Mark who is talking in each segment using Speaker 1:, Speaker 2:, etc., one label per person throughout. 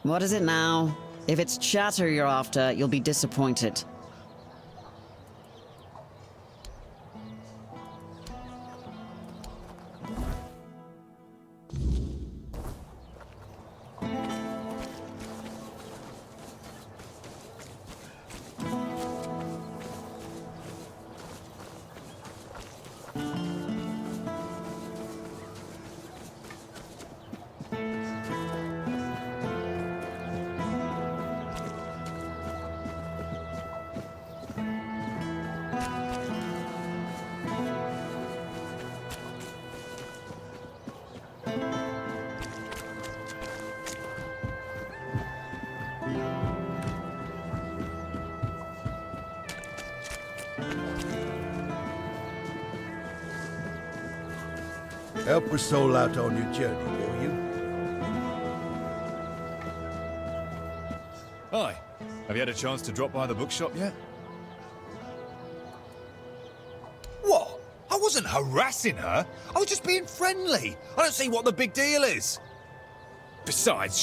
Speaker 1: What is it now? If it's chatter you're after, you'll be disappointed.
Speaker 2: Help a soul out on your journey, will you?
Speaker 3: Hi. Have you had a chance to drop by the bookshop yet? What? I wasn't harassing her. I was just being friendly. I don't see what the big deal is. Besides,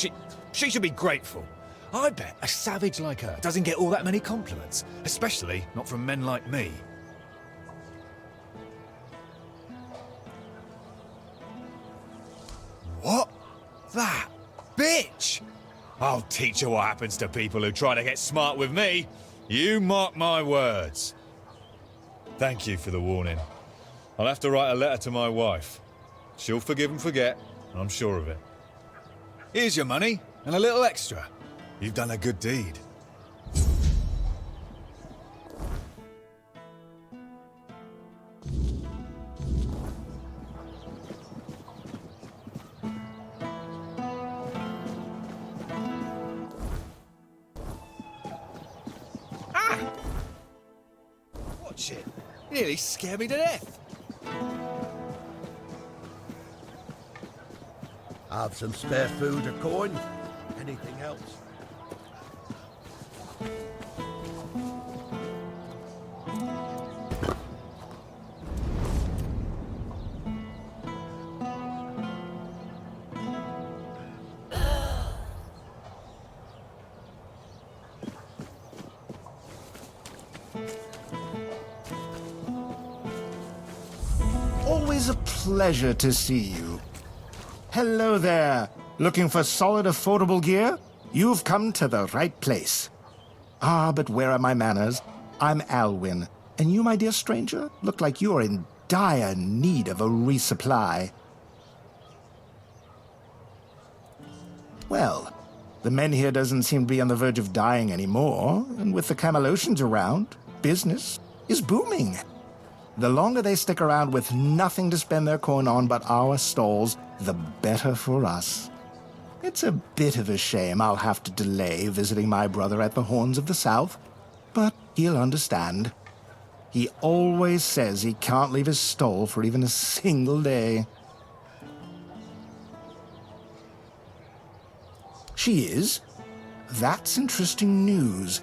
Speaker 3: she should be grateful. I bet a savage like her doesn't get all that many compliments, especially not from men like me. What? That bitch! I'll teach her what happens to people who try to get smart with me. You mark my words. Thank you for the warning. I'll have to write a letter to my wife. She'll forgive and forget, I'm sure of it. Here's your money, and a little extra. You've done a good deed. Watch it. You nearly scared me to death.
Speaker 2: Have some spare food or coin? Anything else?
Speaker 4: Always a pleasure to see you. Hello there. Looking for solid, affordable gear? You've come to the right place. Ah, but where are my manners? I'm Alwyn, and you, my dear stranger, look like you're in dire need of a resupply. Well, the men here doesn't seem to be on the verge of dying anymore, and with the Camelotians around, business is booming. The longer they stick around with nothing to spend their coin on but our stalls, the better for us. It's a bit of a shame I'll have to delay visiting my brother at the Horns of the South, but he'll understand. He always says he can't leave his stall for even a single day. She is? That's interesting news,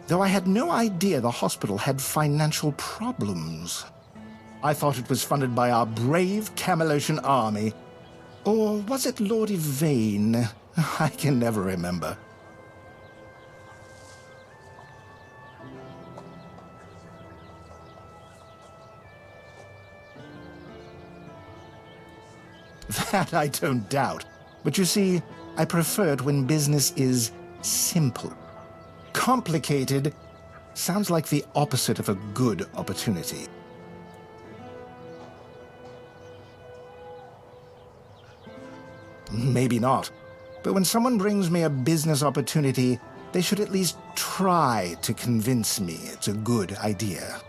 Speaker 4: though I had no idea the hospital had financial problems. I thought it was funded by our brave Camelotian army. Or was it Lord Yvain? I can never remember. That I don't doubt. But you see, I prefer it when business is simple. Complicated sounds like the opposite of a good opportunity. Maybe not. But when someone brings me a business opportunity, they should at least try to convince me it's a good idea.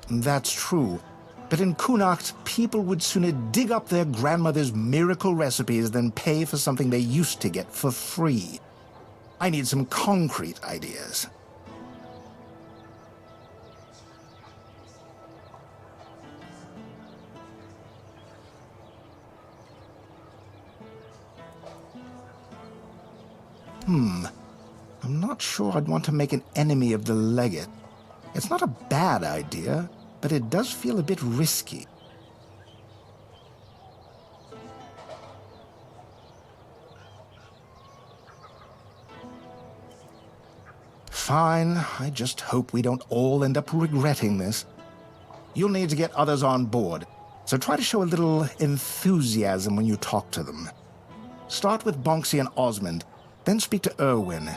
Speaker 4: That's true. But in Connacht, people would sooner dig up their grandmother's miracle recipes than pay for something they used to get for free. I need some concrete ideas. I'm not sure I'd want to make an enemy of the legate. It's not a bad idea, but it does feel a bit risky. Fine, I just hope we don't all end up regretting this. You'll need to get others on board, so try to show a little enthusiasm when you talk to them. Start with Bonksy and Osmond, then speak to Irwin.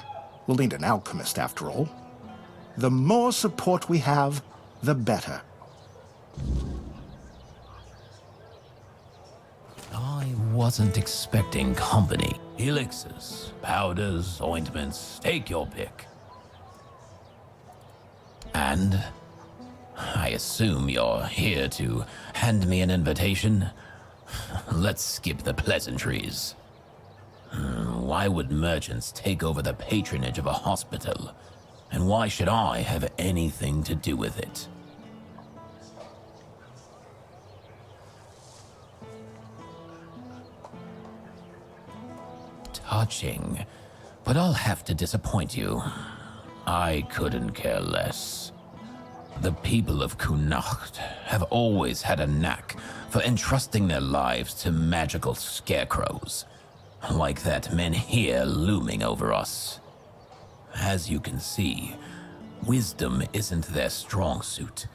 Speaker 4: We'll need an alchemist, after all. The more support we have, the better.
Speaker 5: I wasn't expecting company. Elixirs, powders, ointments, take your pick. And I assume you're here to hand me an invitation? Let's skip the pleasantries. Why would merchants take over the patronage of a hospital? And why should I have anything to do with it? Touching, but I'll have to disappoint you. I couldn't care less. The people of Connacht have always had a knack for entrusting their lives to magical scarecrows, like that men here looming over us. As you can see, wisdom isn't their strong suit.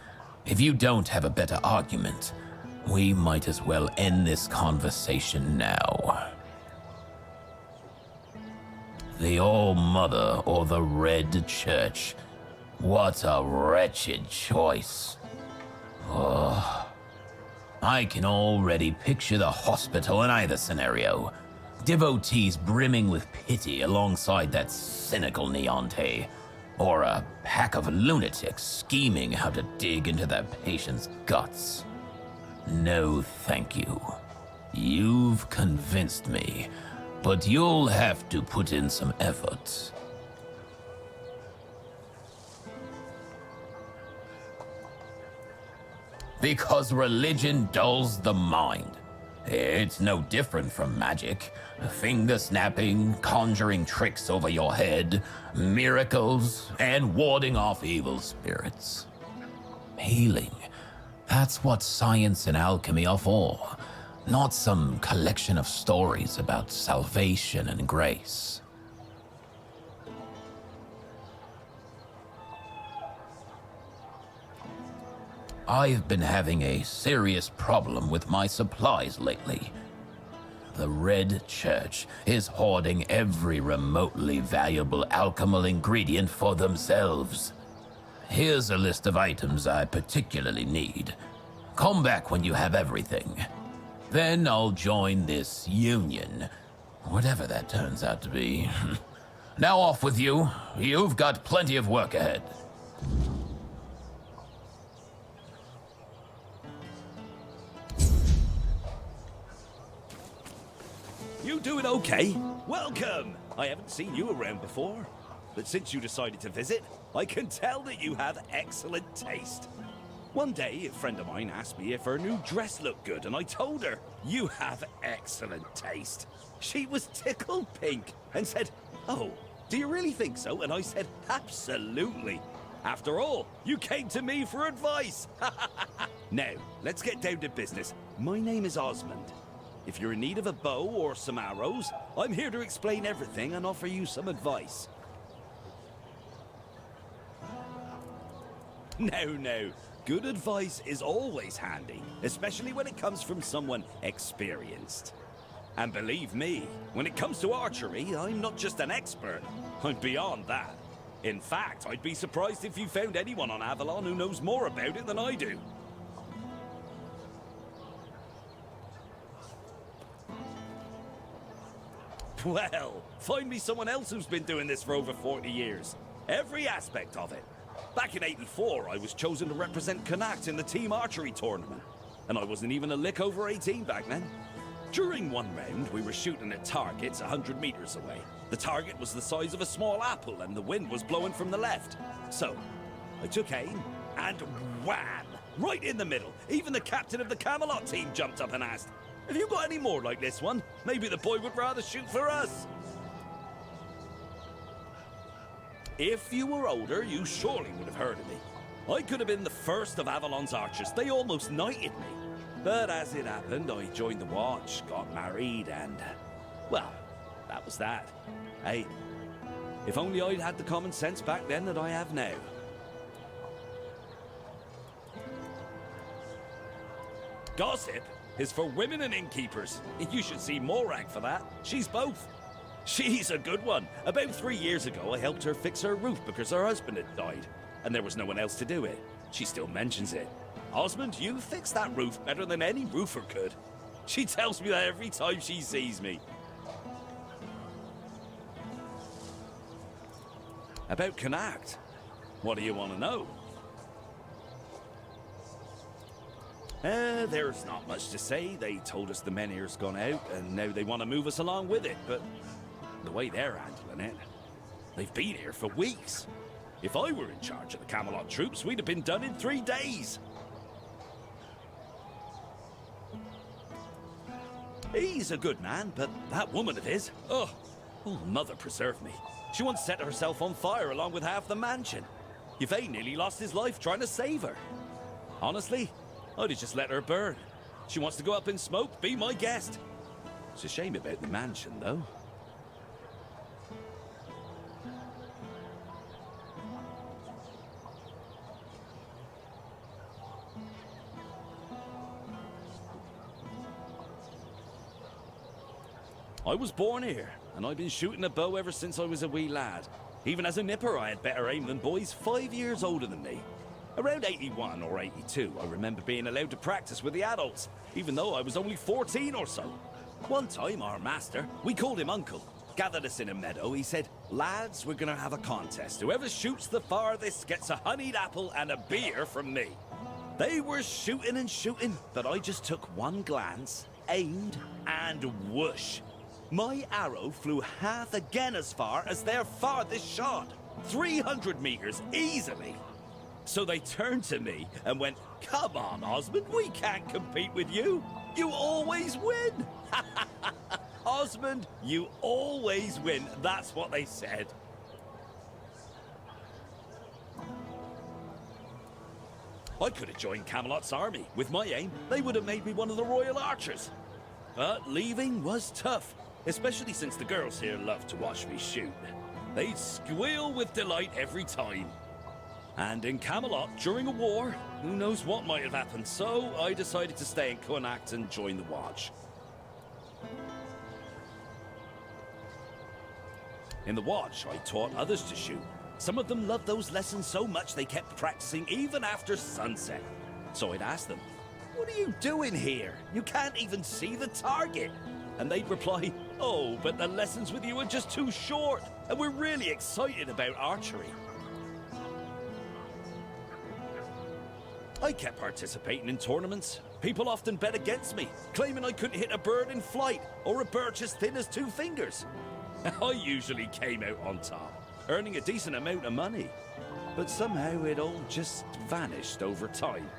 Speaker 5: If you don't have a better argument, we might as well end this conversation now. The All-Mother or the Red Church? What a wretched choice. Oh, I can already picture the hospital in either scenario. Devotees brimming with pity alongside that cynical Neonte, or a pack of lunatics scheming how to dig into their patient's guts. No, thank you. You've convinced me, but you'll have to put in some effort. Because religion dulls the mind. It's no different from magic. Finger-snapping, conjuring tricks over your head, miracles, and warding off evil spirits. Healing. That's what science and alchemy are for. Not some collection of stories about salvation and grace. I've been having a serious problem with my supplies lately. The Red Church is hoarding every remotely valuable alchemical ingredient for themselves. Here's a list of items I particularly need. Come back when you have everything. Then I'll join this union, whatever that turns out to be. Now off with you. You've got plenty of work ahead.
Speaker 6: You doing okay? Welcome! I haven't seen you around before, but since you decided to visit, I can tell that you have excellent taste. One day, a friend of mine asked me if her new dress looked good, and I told her, "You have excellent taste." She was tickled pink and said, "Oh, do you really think so?" And I said, "Absolutely. After all, you came to me for advice." Now, let's get down to business. My name is Osmond. If you're in need of a bow or some arrows, I'm here to explain everything and offer you some advice. No. Good advice is always handy, especially when it comes from someone experienced. And believe me, when it comes to archery, I'm not just an expert. I'm beyond that. In fact, I'd be surprised if you found anyone on Avalon who knows more about it than I do. Well, find me someone else who's been doing this for over 40 years. Every aspect of it. Back in '84, I was chosen to represent Connacht in the team archery tournament. And I wasn't even a lick over 18 back then. During one round, we were shooting at targets 100 meters away. The target was the size of a small apple and the wind was blowing from the left. So, I took aim and wham! Right in the middle. Even the captain of the Camelot team jumped up and asked, "Have you got any more like this one? Maybe the boy would rather shoot for us." If you were older, you surely would have heard of me. I could have been the first of Avalon's archers. They almost knighted me. But as it happened, I joined the watch, got married, and... well, that was that. Hey, if only I'd had the common sense back then that I have now. Gossip is for women and innkeepers. You should see Morag for that. She's both. She's a good one. About 3 years ago, I helped her fix her roof because her husband had died, and there was no one else to do it. She still mentions it. Osmond, you fixed that roof better than any roofer could. She tells me that every time she sees me. About Connacht, what do you want to know? There's not much to say. They told us the Menhir's gone out, and now they want to move us along with it, but the way they're handling it, they've been here for weeks. If I were in charge of the Camelot troops, we'd have been done in 3 days. He's a good man, but that woman of his, oh, mother preserve me. She once set herself on fire along with half the mansion. Yvain nearly lost his life trying to save her. Honestly, I'd have just let her burn. She wants to go up in smoke, be my guest. It's a shame about the mansion, though. I was born here, and I've been shooting a bow ever since I was a wee lad. Even as a nipper, I had better aim than boys 5 years older than me. Around 81 or 82, I remember being allowed to practice with the adults, even though I was only 14 or so. One time, our master, we called him Uncle, gathered us in a meadow. He said, "Lads, we're gonna have a contest. Whoever shoots the farthest gets a honeyed apple and a beer from me." They were shooting and shooting, but I just took one glance, aimed, and whoosh. My arrow flew half again as far as their farthest shot. 300 meters easily. So they turned to me and went, "Come on, Osmond, we can't compete with you. You always win." Osmond, you always win. That's what they said. I could have joined Camelot's army. With my aim, they would have made me one of the royal archers. But leaving was tough, especially since the girls here love to watch me shoot. They'd squeal with delight every time. And in Camelot, during a war, who knows what might have happened, so I decided to stay in Connacht and join the Watch. In the Watch, I taught others to shoot. Some of them loved those lessons so much they kept practicing even after sunset. So I'd ask them, "What are you doing here? You can't even see the target." And they'd reply, "Oh, but the lessons with you are just too short, and we're really excited about archery." I kept participating in tournaments. People often bet against me, claiming I couldn't hit a bird in flight or a birch as thin as 2 fingers. I usually came out on top, earning a decent amount of money. But somehow it all just vanished over time.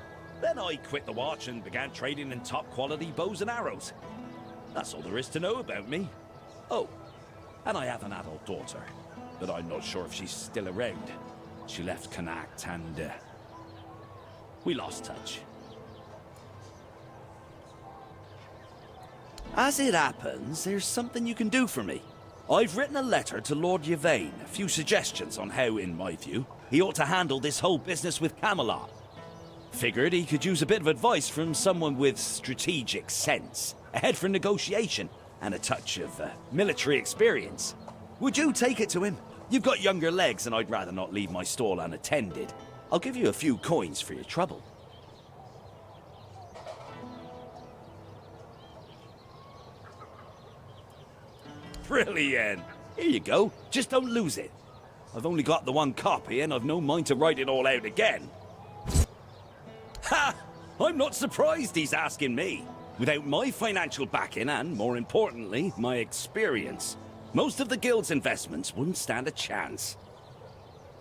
Speaker 6: Then I quit the Watch and began trading in top quality bows and arrows. That's all there is to know about me. Oh, and I have an adult daughter, but I'm not sure if she's still around. She left Connacht and we lost touch. As it happens, there's something you can do for me. I've written a letter to Lord Yvain, a few suggestions on how, in my view, he ought to handle this whole business with Camelot. Figured he could use a bit of advice from someone with strategic sense, a head for negotiation, and a touch of military experience. Would you take it to him? You've got younger legs, and I'd rather not leave my stall unattended. I'll give you a few coins for your trouble. Brilliant! Here you go. Just don't lose it. I've only got the one copy, and I've no mind to write it all out again. Ha! I'm not surprised he's asking me. Without my financial backing and, more importantly, my experience, most of the guild's investments wouldn't stand a chance.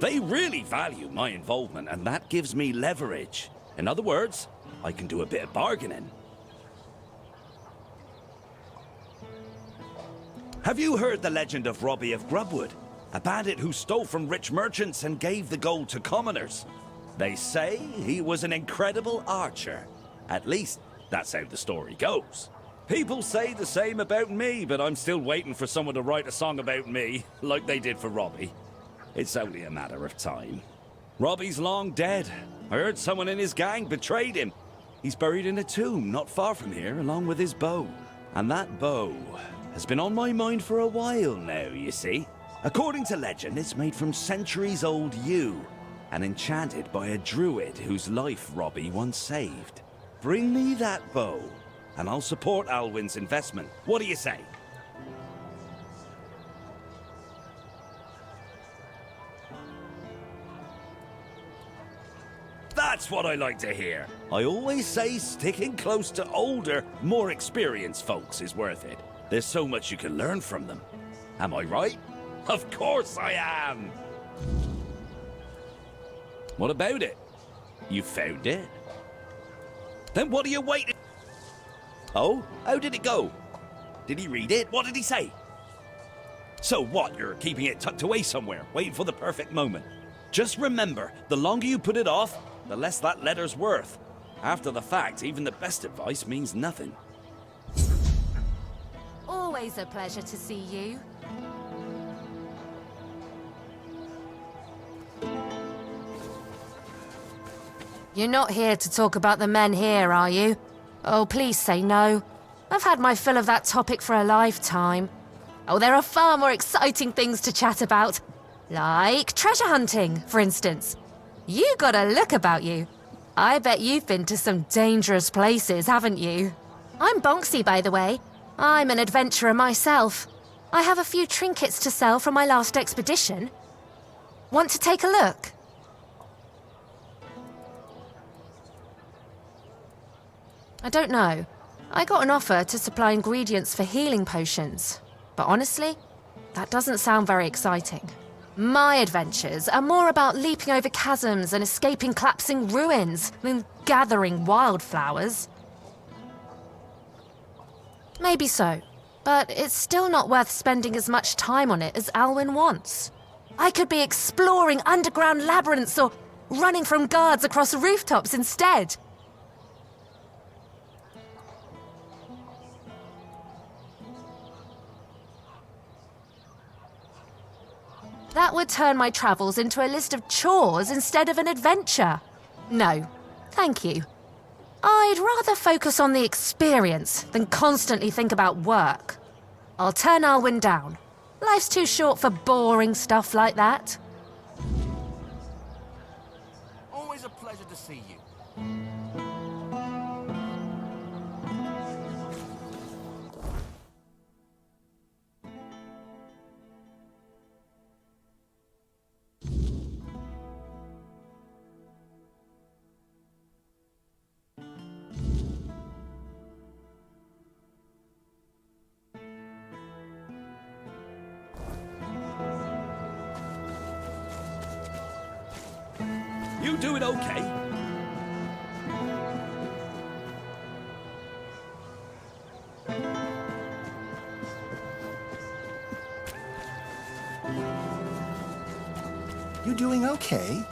Speaker 6: They really value my involvement, and that gives me leverage. In other words, I can do a bit of bargaining. Have you heard the legend of Robbie of Grubwood? A bandit who stole from rich merchants and gave the gold to commoners. They say he was an incredible archer. At least, that's how the story goes. People say the same about me, but I'm still waiting for someone to write a song about me, like they did for Robbie. It's only a matter of time. Robbie's long dead. I heard someone in his gang betrayed him. He's buried in a tomb not far from here, along with his bow. And that bow has been on my mind for a while now, you see. According to legend, it's made from centuries-old yew, and enchanted by a druid whose life Robbie once saved. Bring me that bow, and I'll support Alwyn's investment. What do you say? That's what I like to hear. I always say sticking close to older, more experienced folks is worth it. There's so much you can learn from them. Am I right? Of course I am! What about it? You found it? Then what are you waiting? Oh, how did it go? Did he read it? What did he say? So what, you're keeping it tucked away somewhere, waiting for the perfect moment. Just remember, the longer you put it off, the less that letter's worth. After the fact, even the best advice means nothing.
Speaker 7: Always a pleasure to see you. You're not here to talk about the men here, are you? Oh, please say no. I've had my fill of that topic for a lifetime. Oh, there are far more exciting things to chat about. Like treasure hunting, for instance. You got a look about you. I bet you've been to some dangerous places, haven't you? I'm Bonksy, by the way. I'm an adventurer myself. I have a few trinkets to sell from my last expedition. Want to take a look? I don't know. I got an offer to supply ingredients for healing potions. But honestly, that doesn't sound very exciting. My adventures are more about leaping over chasms and escaping collapsing ruins than gathering wildflowers. Maybe so, but it's still not worth spending as much time on it as Alwyn wants. I could be exploring underground labyrinths or running from guards across rooftops instead. That would turn my travels into a list of chores instead of an adventure. No, thank you. I'd rather focus on the experience than constantly think about work. I'll turn Alwyn down. Life's too short for boring stuff like that.
Speaker 4: Always a pleasure to see you.
Speaker 6: You doing okay?
Speaker 4: You doing okay?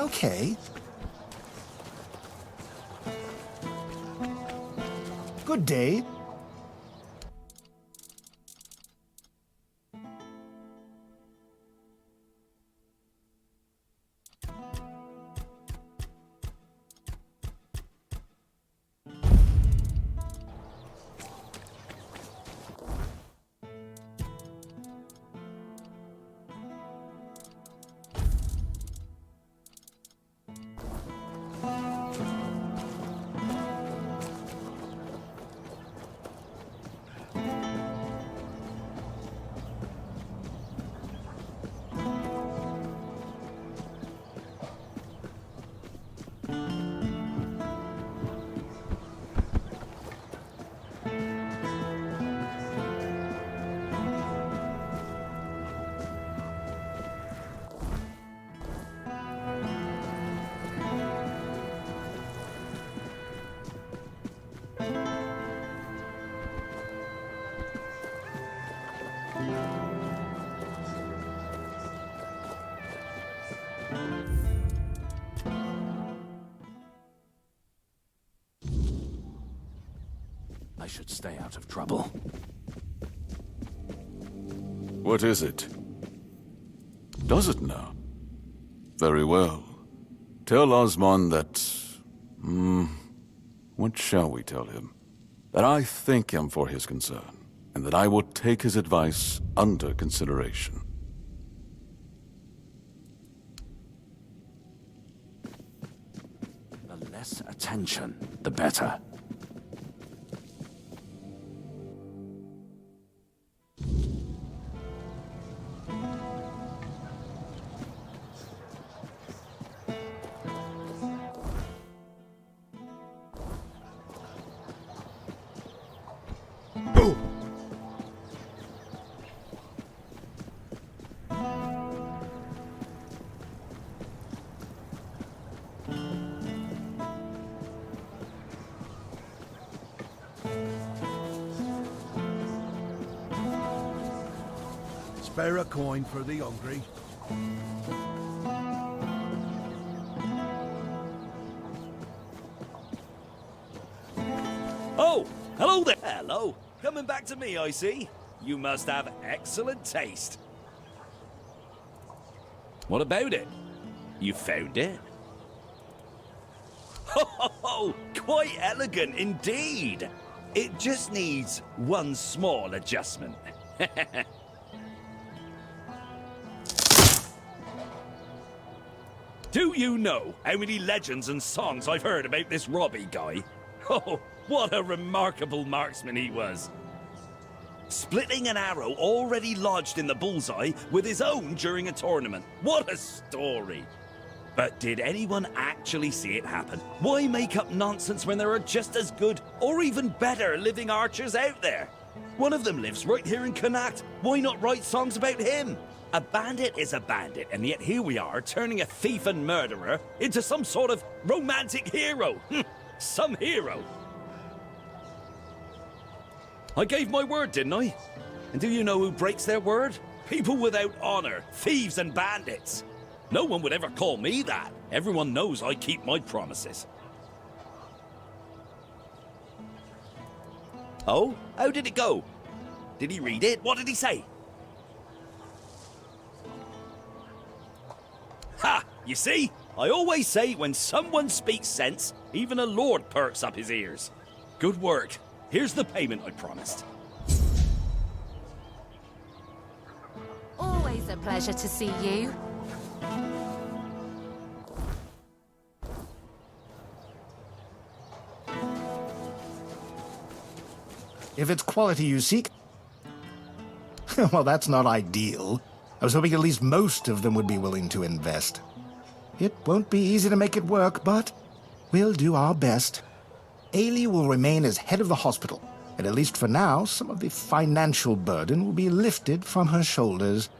Speaker 4: okay. Good day.
Speaker 8: I should stay out of trouble.
Speaker 9: What is it? Does it know? Very well. Tell Osmond that... what shall we tell him? That I thank him for his concern, and that I will take his advice under consideration.
Speaker 8: The less attention, the better.
Speaker 2: Spare a coin for the hungry.
Speaker 6: Oh, hello there. Hello. Coming back to me, I see. You must have excellent taste. What about it? You found it? Oh, quite elegant indeed. It just needs one small adjustment. Do you know how many legends and songs I've heard about this Robbie guy? Oh, what a remarkable marksman he was. Splitting an arrow already lodged in the bullseye with his own during a tournament. What a story. But did anyone actually see it happen? Why make up nonsense when there are just as good, or even better, living archers out there? One of them lives right here in Connacht. Why not write songs about him? A bandit is a bandit, and yet here we are, turning a thief and murderer into some sort of romantic hero. Some hero. I gave my word, didn't I? And do you know who breaks their word? People without honor, thieves and bandits. No one would ever call me that. Everyone knows I keep my promises. Oh? How did it go? Did he read it? What did he say? Ha! You see? I always say when someone speaks sense, even a lord perks up his ears. Good work. Here's the payment I promised.
Speaker 7: Always a pleasure to see you.
Speaker 4: If it's quality you seek... well, that's not ideal. I was hoping at least most of them would be willing to invest. It won't be easy to make it work, but we'll do our best. Ailey will remain as head of the hospital, and at least for now, some of the financial burden will be lifted from her shoulders.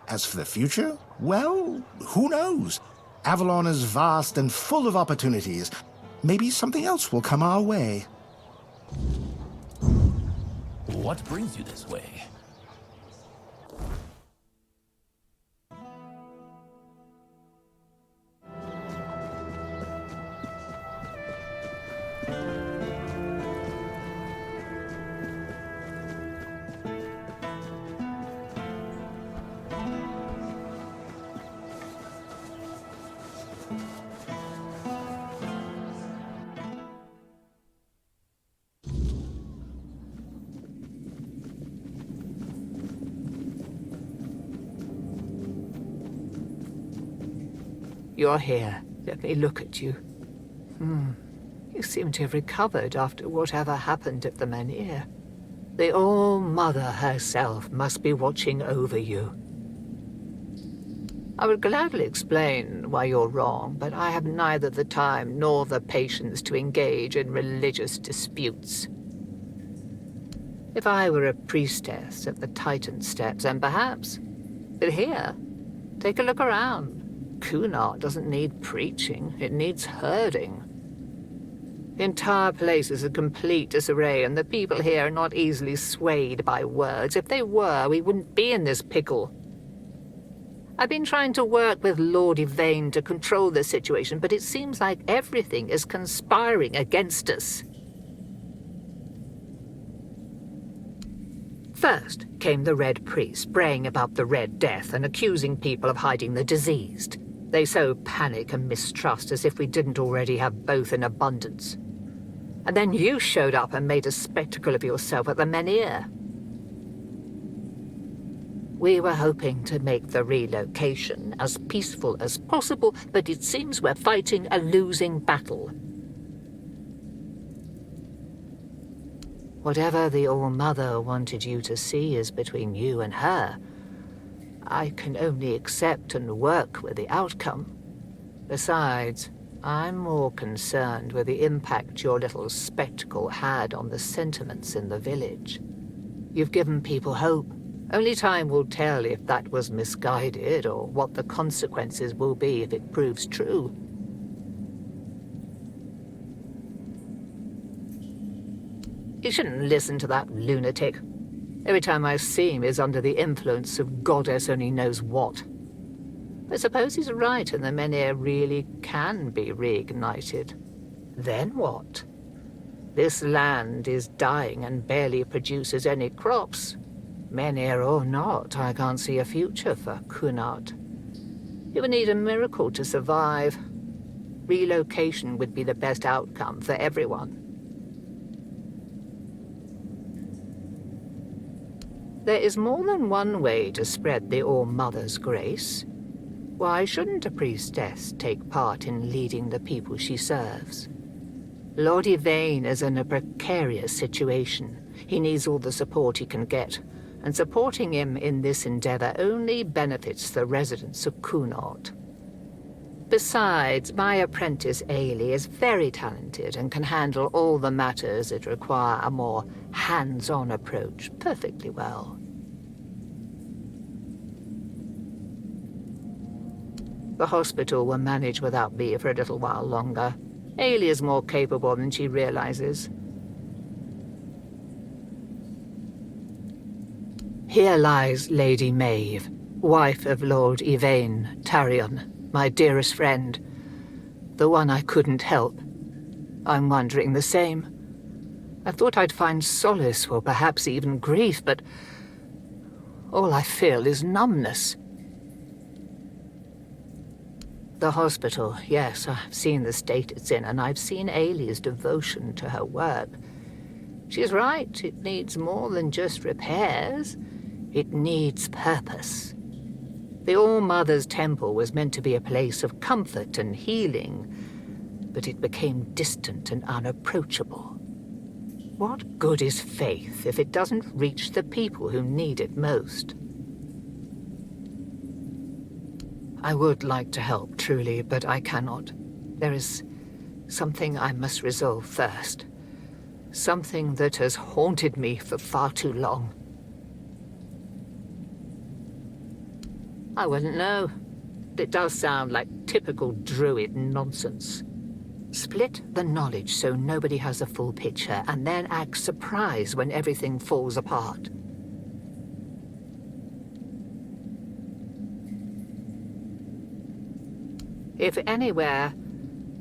Speaker 4: As for the future, well, who knows? Avalon is vast and full of opportunities. Maybe something else will come our way.
Speaker 5: What brings you this way?
Speaker 10: You're here. Let me look at you. You seem to have recovered after whatever happened at the Menhir. The All-Mother herself must be watching over you. I would gladly explain why you're wrong, but I have neither the time nor the patience to engage in religious disputes. If I were a priestess at the Titan Steps, and perhaps... But here, take a look around. Cunard doesn't need preaching, it needs herding. The entire place is a complete disarray, and the people here are not easily swayed by words. If they were, we wouldn't be in this pickle. I've been trying to work with Lord Yvain to control the situation, but it seems like everything is conspiring against us. First came the Red Priest, braying about the Red Death and accusing people of hiding the diseased. They sow panic and mistrust as if we didn't already have both in abundance. And then you showed up and made a spectacle of yourself at the Menhir. We were hoping to make the relocation as peaceful as possible, but it seems we're fighting a losing battle. Whatever the All-Mother wanted you to see is between you and her. I can only accept and work with the outcome. Besides, I'm more concerned with the impact your little spectacle had on the sentiments in the village. You've given people hope. Only time will tell if that was misguided or what the consequences will be if it proves true. You shouldn't listen to that lunatic. Every time I see him, he's under the influence of goddess only knows what. I suppose he's right and the Menhir really can be reignited. Then what? This land is dying and barely produces any crops. Menhir or not, I can't see a future for Cunard. He would need a miracle to survive. Relocation would be the best outcome for everyone. There is more than one way to spread the All-Mother's grace. Why shouldn't a priestess take part in leading the people she serves? Lord Yvain is in a precarious situation. He needs all the support he can get, and supporting him in this endeavor only benefits the residents of Cunard. Besides, my apprentice Ailey is very talented and can handle all the matters that require a more hands-on approach perfectly well. The hospital will manage without me for a little while longer. Ailey is more capable than she realizes. Here lies Lady Maeve, wife of Lord Yvain Tarion, my dearest friend, the one I couldn't help. I'm wondering the same. I thought I'd find solace or perhaps even grief, but all I feel is numbness. The hospital, yes, I've seen the state it's in, and I've seen Ailey's devotion to her work. She's right, it needs more than just repairs. It needs purpose. The All-Mother's temple was meant to be a place of comfort and healing, but it became distant and unapproachable. What good is faith if it doesn't reach the people who need it most? I would like to help, truly, but I cannot. There is something I must resolve first. Something that has haunted me for far too long. I wouldn't know. It does sound like typical druid nonsense. Split the knowledge so nobody has a full picture, and then act surprised when everything falls apart. If anywhere,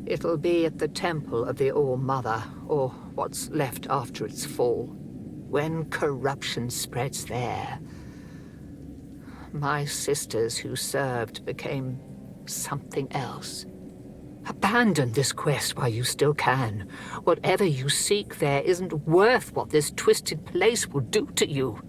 Speaker 10: it'll be at the temple of the All-Mother, or what's left after its fall. When corruption spreads there, my sisters who served became something else. Abandon this quest while you still can. Whatever you seek there isn't worth what this twisted place will do to you.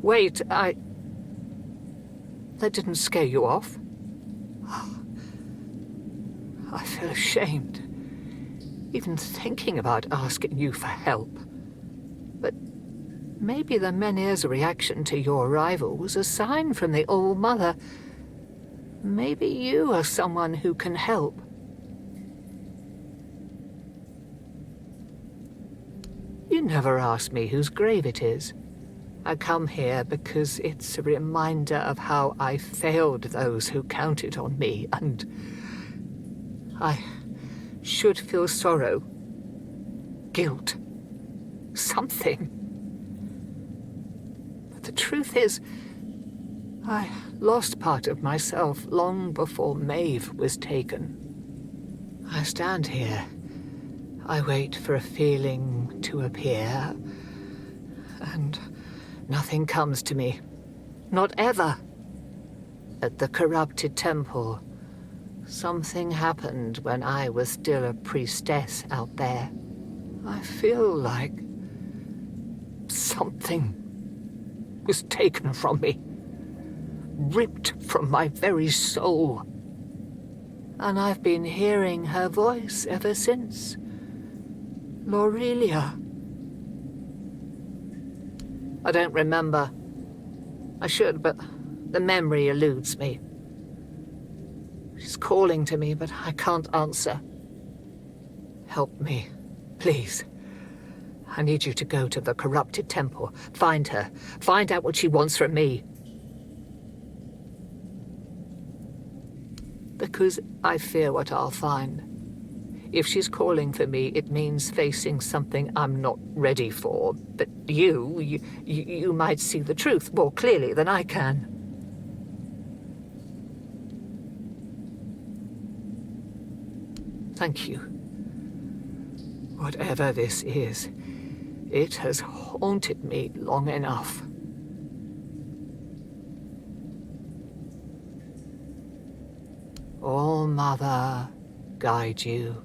Speaker 10: Wait, That didn't scare you off? I feel ashamed, even thinking about asking you for help. But maybe the Menhir's reaction to your arrival was a sign from the All-Mother. Maybe you are someone who can help. You never asked me whose grave it is. I come here because it's a reminder of how I failed those who counted on me, and I should feel sorrow, guilt, something. But the truth is, I lost part of myself long before Maeve was taken. I stand here. I wait for a feeling to appear, and nothing comes to me. Not ever. At the corrupted temple, something happened when I was still a priestess out there. I feel like something was taken from me, ripped from my very soul. And I've been hearing her voice ever since. Lorelia. I don't remember. I should, but the memory eludes me. She's calling to me, but I can't answer. Help me, please. I need you to go to the corrupted temple. Find her. Find out what she wants from me. Because I fear what I'll find. If she's calling for me, it means facing something I'm not ready for. But you might see the truth more clearly than I can. Thank you. Whatever this is, it has haunted me long enough. All-Mother, guide you.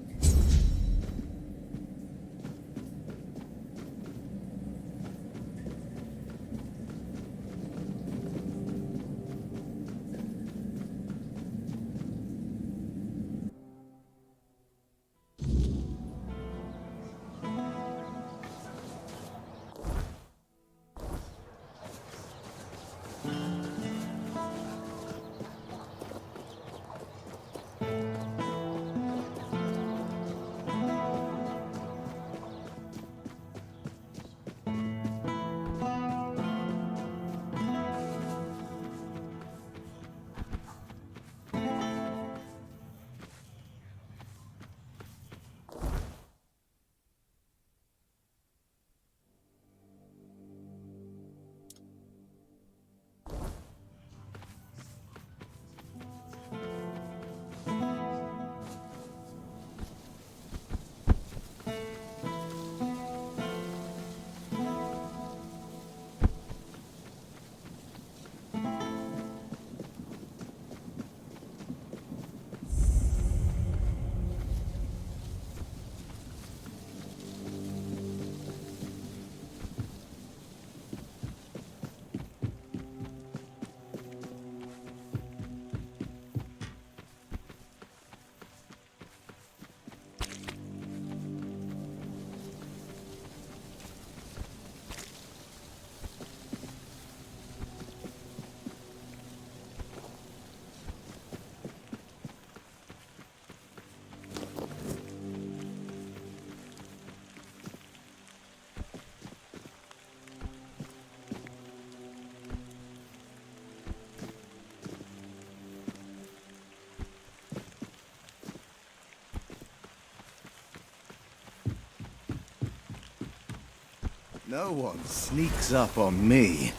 Speaker 11: No one sneaks up on me.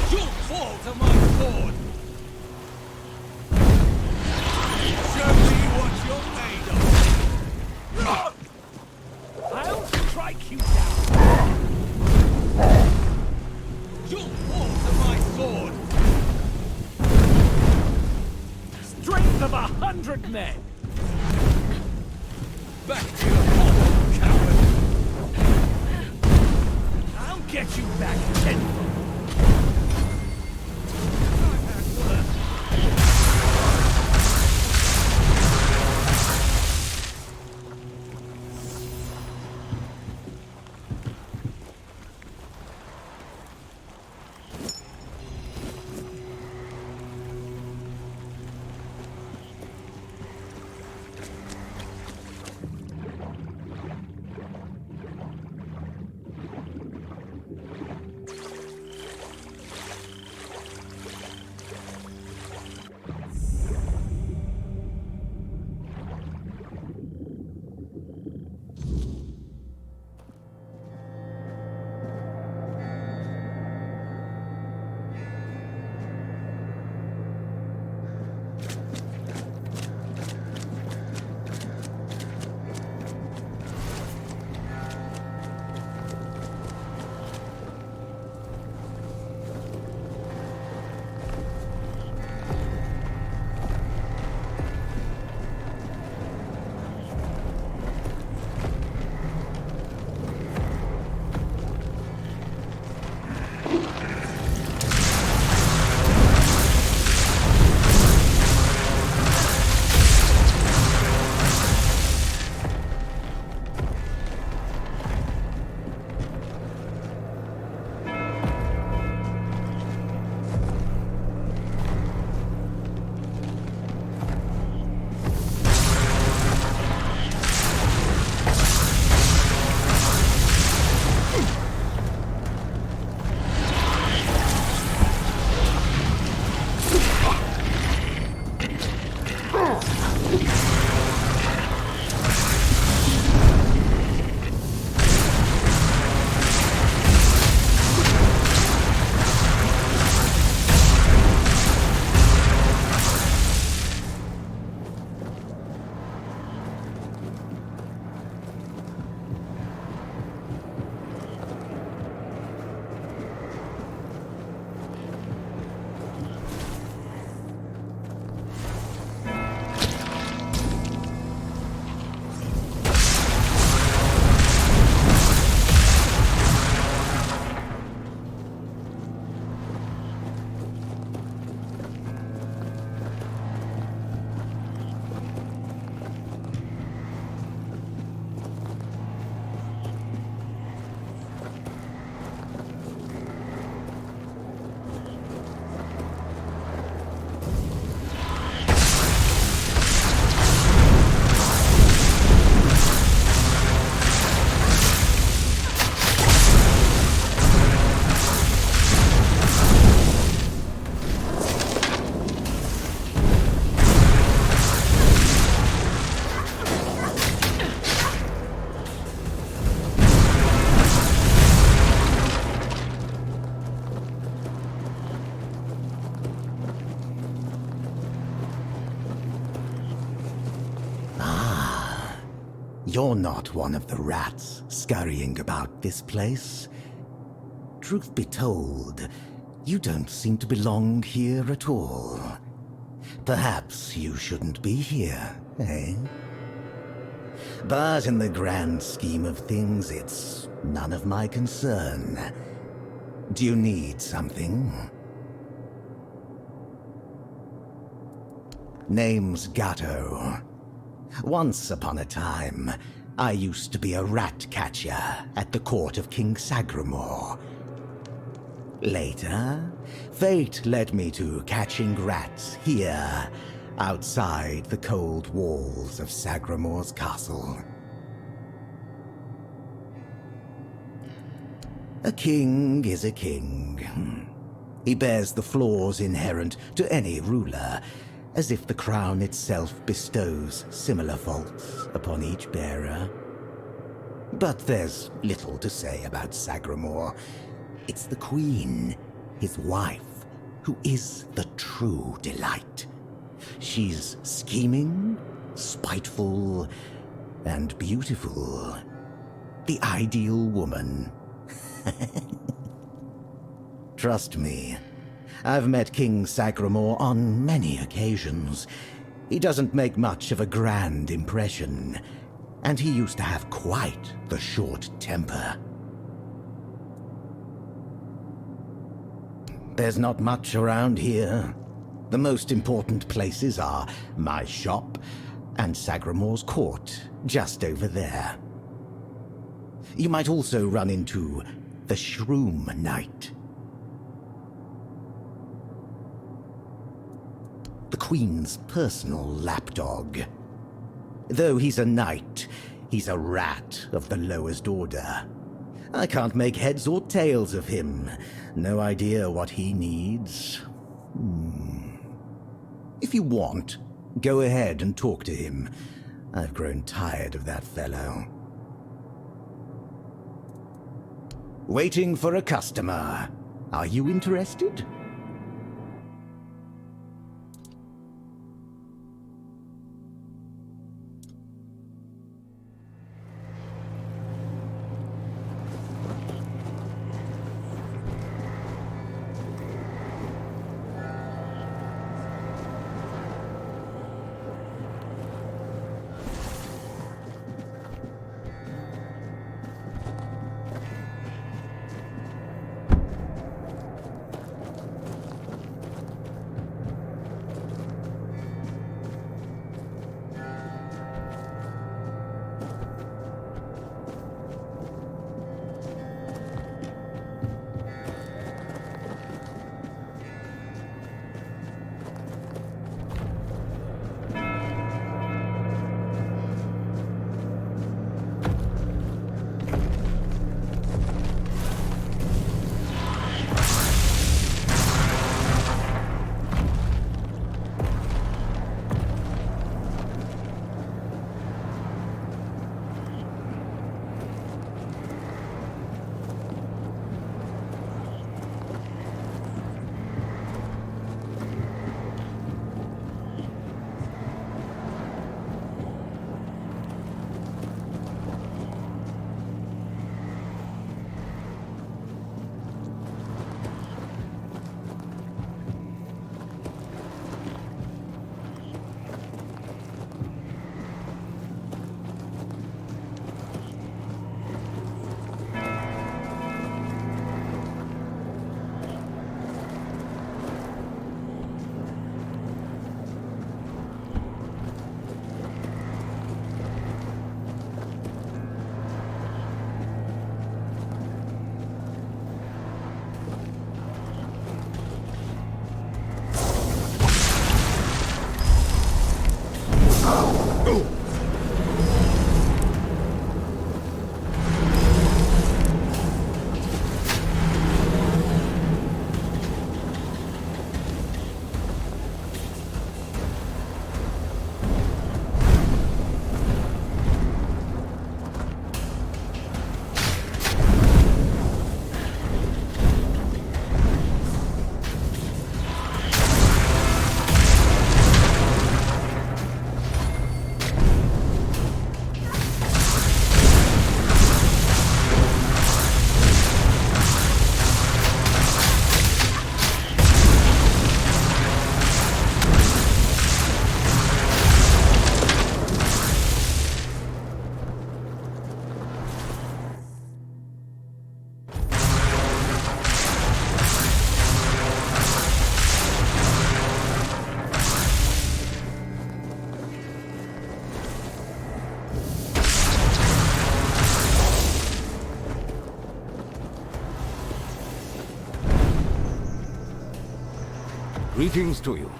Speaker 6: You'll fall to my sword! Show me what you're made of! I'll strike you down! You'll fall to my sword! hard men! Back to your hole, coward! I'll get you back tenfold!
Speaker 11: You're not one of the rats scurrying about this place. Truth be told, you don't seem to belong here at all. Perhaps you shouldn't be here, eh? But in the grand scheme of things, it's none of my concern. Do you need something? Name's Gatto. Once upon a time, I used to be a rat catcher at the court of King Sagramore. Later, fate led me to catching rats here, outside the cold walls of Sagramore's castle. A king is a king. He bears the flaws inherent to any ruler, as if the crown itself bestows similar faults upon each bearer. But there's little to say about Sagramore. It's the queen, his wife, who is the true delight. She's scheming, spiteful, and beautiful. The ideal woman. Trust me, I've met King Sagramore on many occasions. He doesn't make much of a grand impression, and he used to have quite the short temper. There's not much around here. The most important places are my shop and Sagramore's court, just over there. You might also run into the Shroom Knight. The Queen's personal lapdog. Though he's a knight, he's a rat of the lowest order. I can't make heads or tails of him. No idea what he needs. If you want, go ahead and talk to him. I've grown tired of that fellow. Waiting for a customer. Are you interested?
Speaker 8: Greetings to you.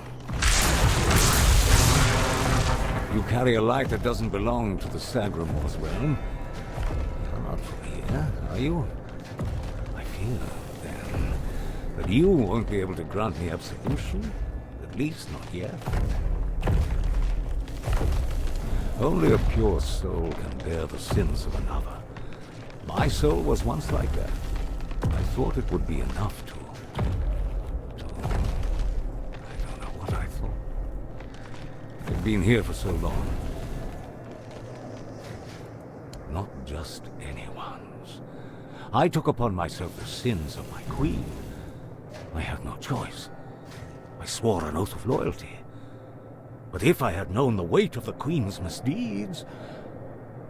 Speaker 8: You carry a light that doesn't belong to the Sagramore's realm. You're not from here, are you? I fear, then, that you won't be able to grant me absolution. At least not yet. Only a pure soul can bear the sins of another. My soul was once like that. I thought it would be enough to... I don't know what I thought. I've been here for so long. Not just anyone's. I took upon myself the sins of my queen. I had no choice. I swore an oath of loyalty. But if I had known the weight of the Queen's misdeeds,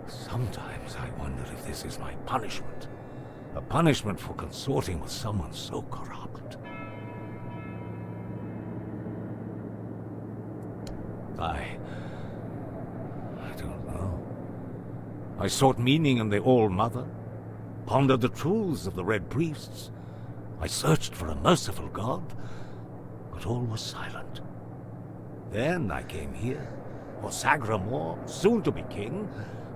Speaker 8: sometimes I wonder if this is my punishment. A punishment for consorting with someone so corrupt. I don't know. I sought meaning in the All-Mother, pondered the truths of the Red Priests. I searched for a merciful God, but all was silent. Then I came here, for Sagramore, soon to be king,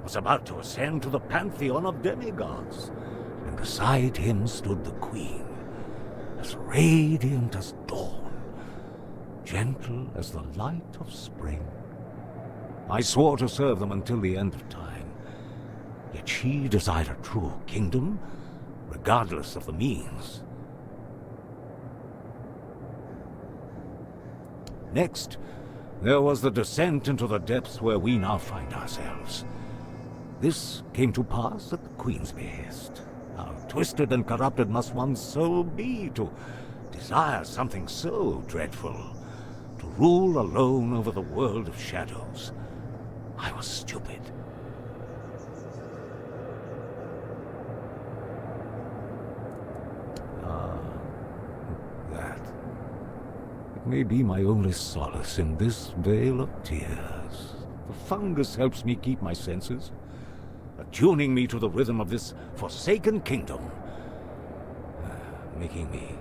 Speaker 8: was about to ascend to the pantheon of demigods, and beside him stood the Queen, as radiant as dawn, gentle as the light of spring. I swore to serve them until the end of time, yet she desired a true kingdom, regardless of the means. Next, there was the descent into the depths where we now find ourselves. This came to pass at the Queen's behest. How twisted and corrupted must one's soul be to desire something so dreadful, to rule alone over the world of shadows. I was stupid. That. It may be my only solace in this vale of tears. The fungus helps me keep my senses, attuning me to the rhythm of this forsaken kingdom, making me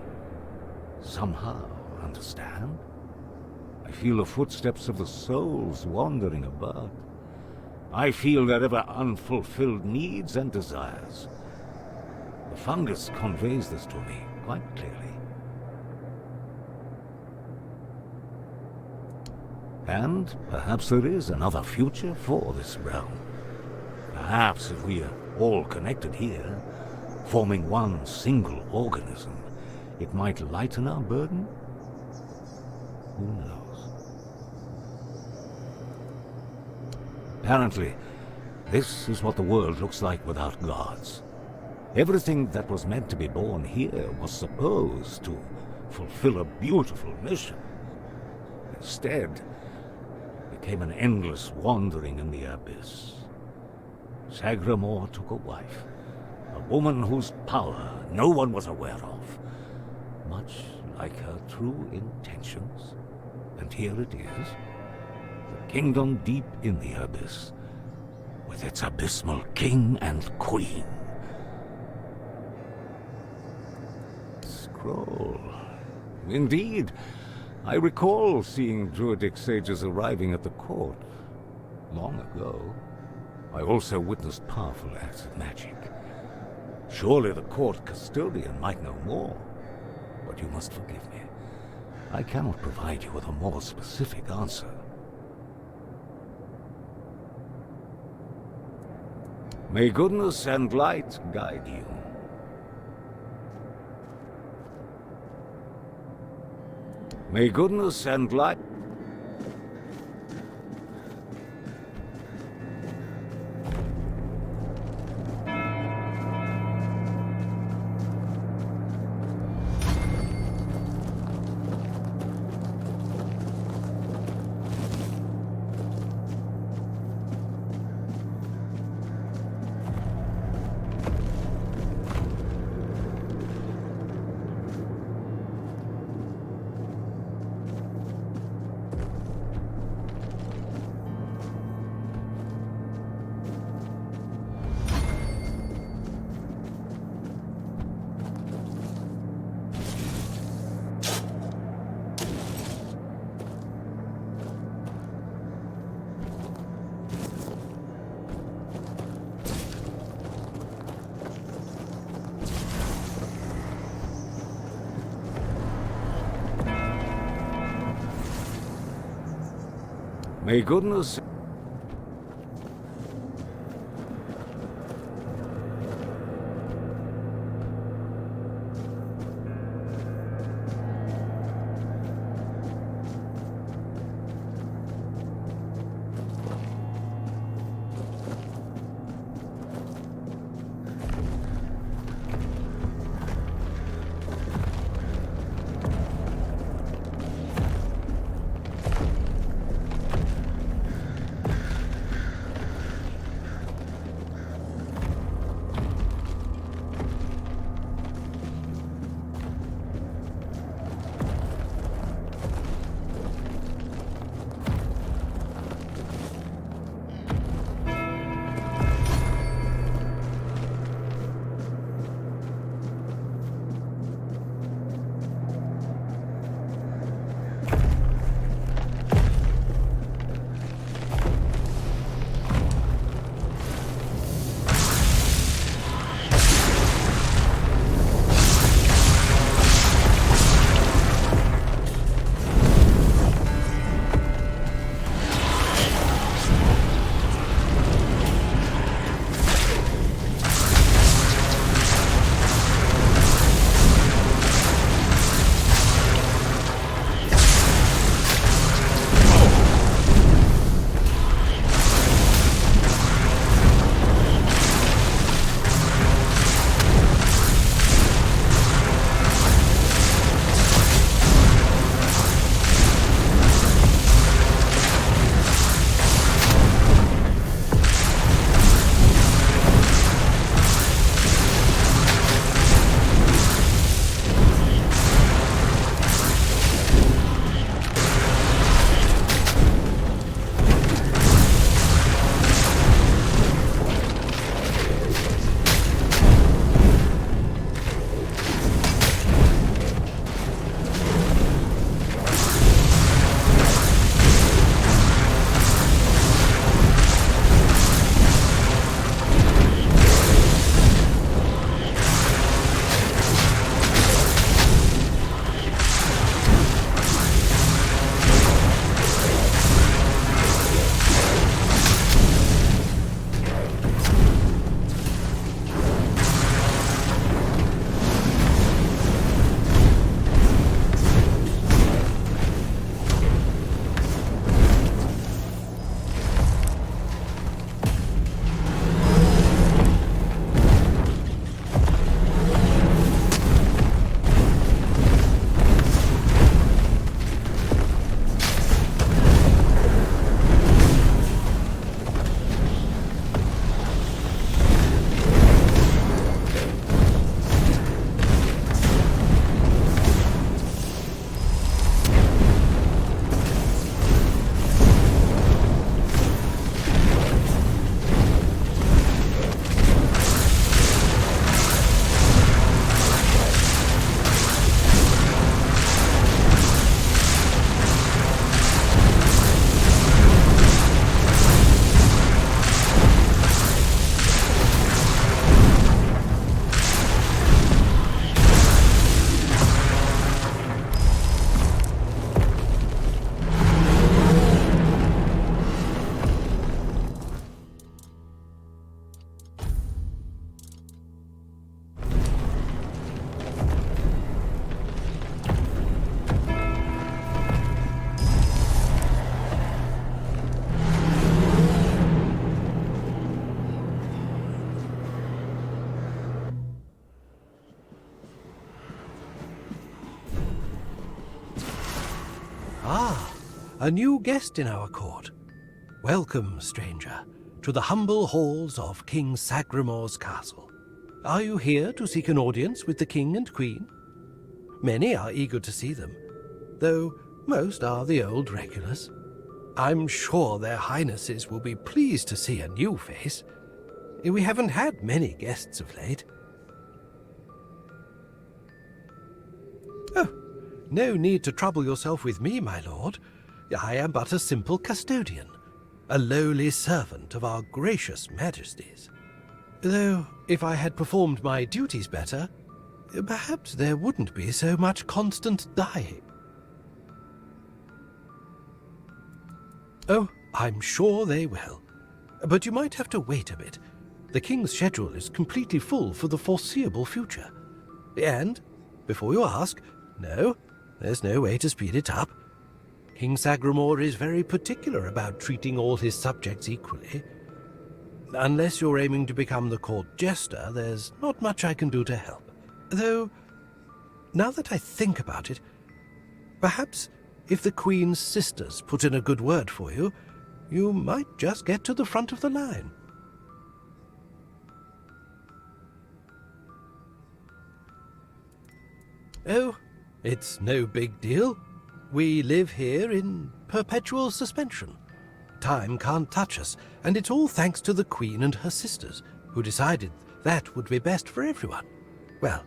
Speaker 8: somehow understand. I feel the footsteps of the souls wandering about. I feel their ever unfulfilled needs and desires. The fungus conveys this to me quite clearly. And perhaps there is another future for this realm. Perhaps if we are all connected here, forming one single organism, it might lighten our burden? Who knows? Apparently, this is what the world looks like without gods. Everything that was meant to be born here was supposed to fulfill a beautiful mission. Instead, came an endless wandering in the abyss. Sagramore took a wife, a woman whose power no one was aware of, much like her true intentions. And here it is, the kingdom deep in the abyss, with its abysmal king and queen. Scroll. Indeed, I recall seeing druidic sages arriving at the court long ago. I also witnessed powerful acts of magic. Surely the court custodian might know more, but you must forgive me. I cannot provide you with a more specific answer. May goodness and light guide you. May goodness and light... May goodness...
Speaker 12: a new guest in our court. Welcome, stranger, to the humble halls of King Sagremore's castle. Are you here to seek an audience with the king and queen? Many are eager to see them, though most are the old regulars. I'm sure their highnesses will be pleased to see a new face. We haven't had many guests of late. Oh, no need to trouble yourself with me, my lord. I am but a simple custodian, a lowly servant of our gracious majesties. Though, if I had performed my duties better, perhaps there wouldn't be so much constant dying. Oh, I'm sure they will. But you might have to wait a bit. The king's schedule is completely full for the foreseeable future. And, before you ask, no, there's no way to speed it up. King Sagremore is very particular about treating all his subjects equally. Unless you're aiming to become the court jester, there's not much I can do to help. Though, now that I think about it, perhaps if the Queen's sisters put in a good word for you, you might just get to the front of the line. Oh, it's no big deal. We live here in perpetual suspension. Time can't touch us, and it's all thanks to the Queen and her sisters, who decided that would be best for everyone. Well,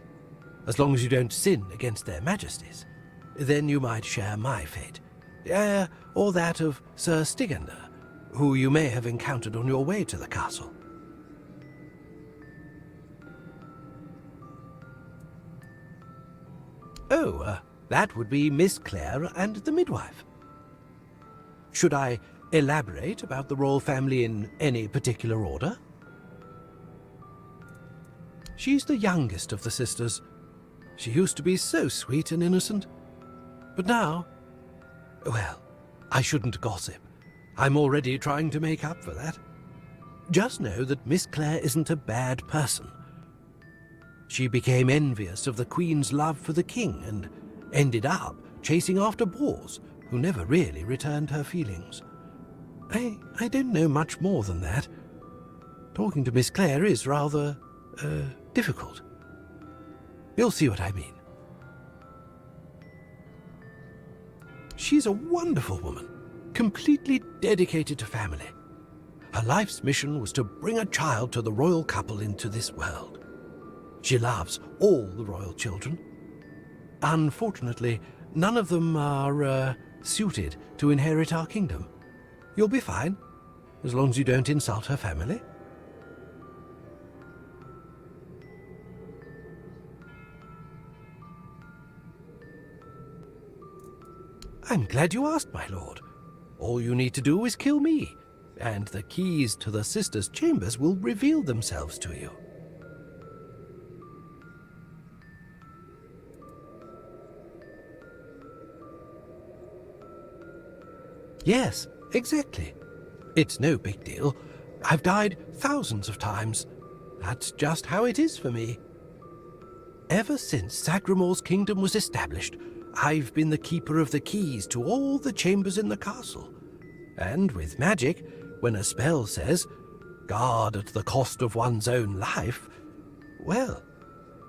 Speaker 12: as long as you don't sin against their majesties, then you might share my fate. Or that of Sir Stygander, who you may have encountered on your way to the castle. Oh, that would be Miss Clare and the midwife. Should I elaborate about the royal family in any particular order? She's the youngest of the sisters. She used to be so sweet and innocent. But now, well, I shouldn't gossip. I'm already trying to make up for that. Just know that Miss Clare isn't a bad person. She became envious of the Queen's love for the king and ended up chasing after boars who never really returned her feelings. I don't know much more than that. Talking to Miss Clare is rather, difficult. You'll see what I mean. She's a wonderful woman, completely dedicated to family. Her life's mission was to bring a child to the royal couple into this world. She loves all the royal children. Unfortunately, none of them are, suited to inherit our kingdom. You'll be fine, as long as you don't insult her family. I'm glad you asked, my lord. All you need to do is kill me, and the keys to the sisters' chambers will reveal themselves to you. Yes, exactly. It's no big deal. I've died thousands of times. That's just how it is for me. Ever since Sagremore's kingdom was established, I've been the keeper of the keys to all the chambers in the castle. And with magic, when a spell says, "Guard at the cost of one's own life," well,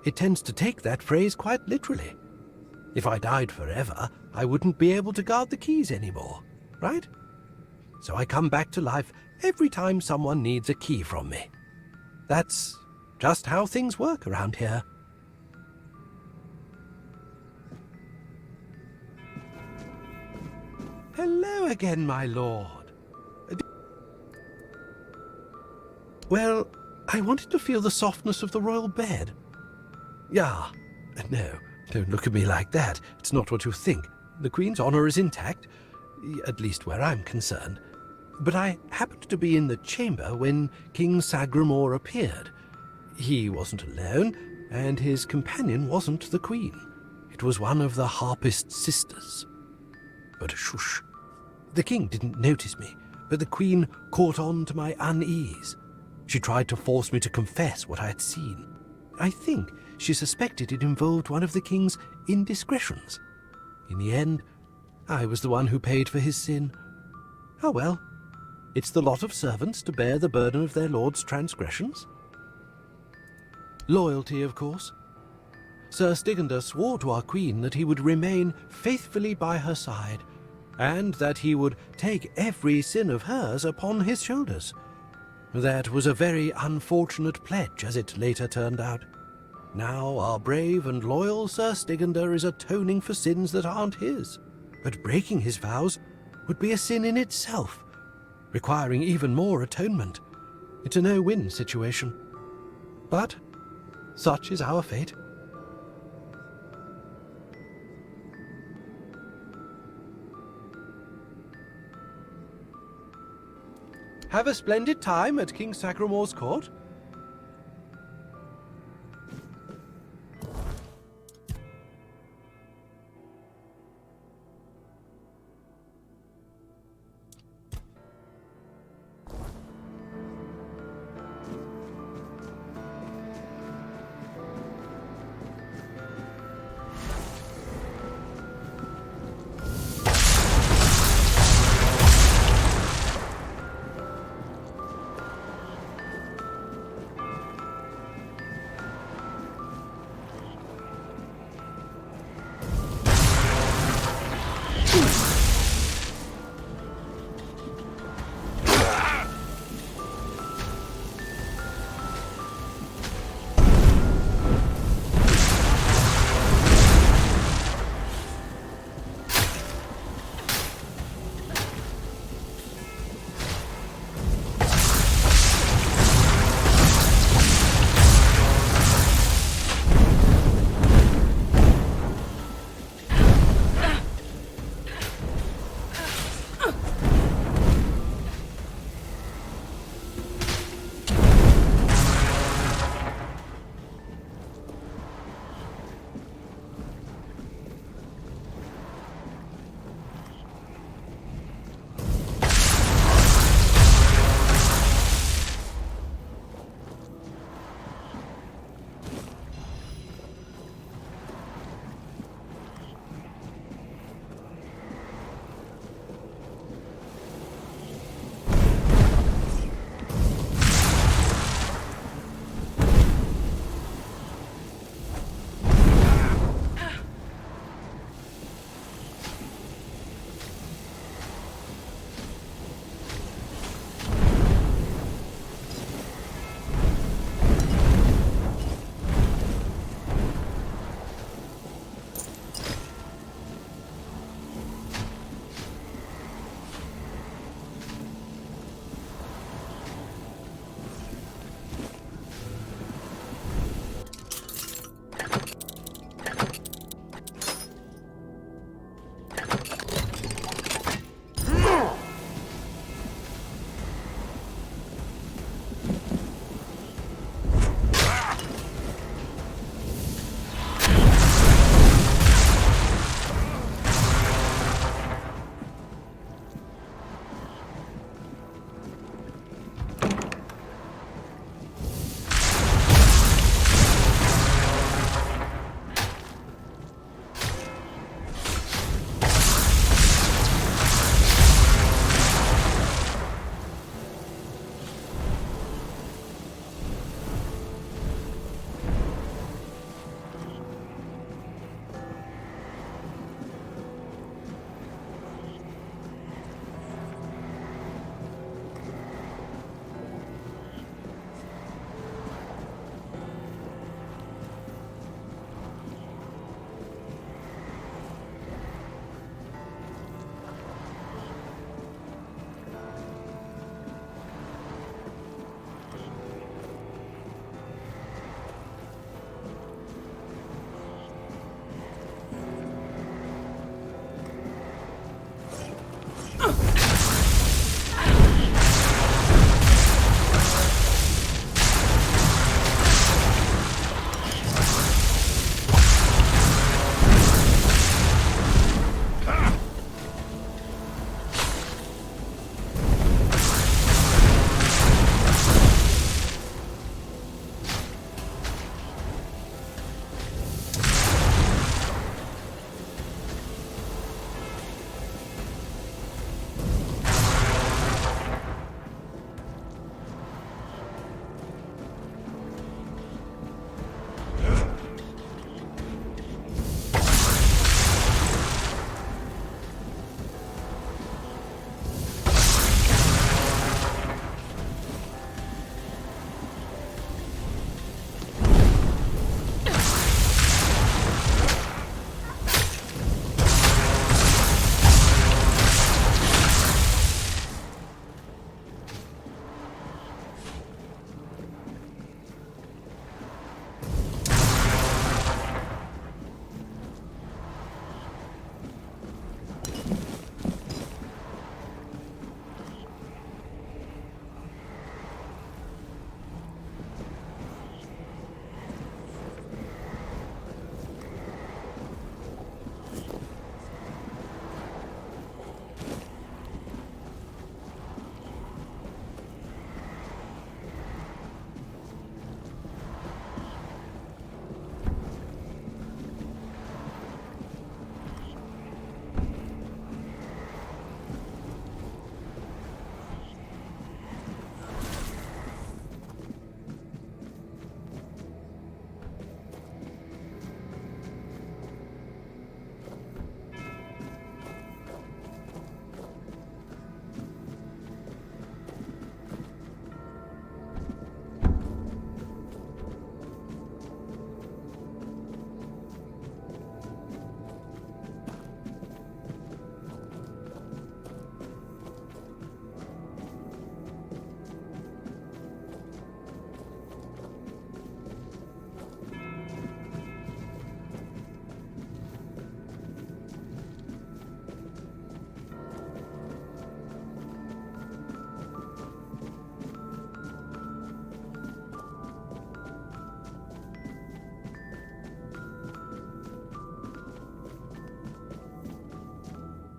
Speaker 12: it tends to take that phrase quite literally. If I died forever, I wouldn't be able to guard the keys anymore, right? So I come back to life every time someone needs a key from me. That's just how things work around here. Hello again, my lord. Well, I wanted to feel the softness of the royal bed. Yeah, no, don't look at me like that. It's not what you think. The Queen's honor is intact, at least where I'm concerned. But I happened to be in the chamber when King Sagremore appeared. He wasn't alone, and his companion wasn't the Queen. It was one of the harpist sisters. But shush. The king didn't notice me, but the Queen caught on to my unease. She tried to force me to confess what I had seen. I think she suspected it involved one of the king's indiscretions. In the end, I was the one who paid for his sin. Oh well, it's the lot of servants to bear the burden of their lord's transgressions. Loyalty, of course. Sir Stigandr swore to our queen that he would remain faithfully by her side, and that he would take every sin of hers upon his shoulders. That was a very unfortunate pledge, as it later turned out. Now our brave and loyal Sir Stigandr is atoning for sins that aren't his. But breaking his vows would be a sin in itself, requiring even more atonement. It's a no-win situation. But such is our fate. Have a splendid time at King Sagramor's court.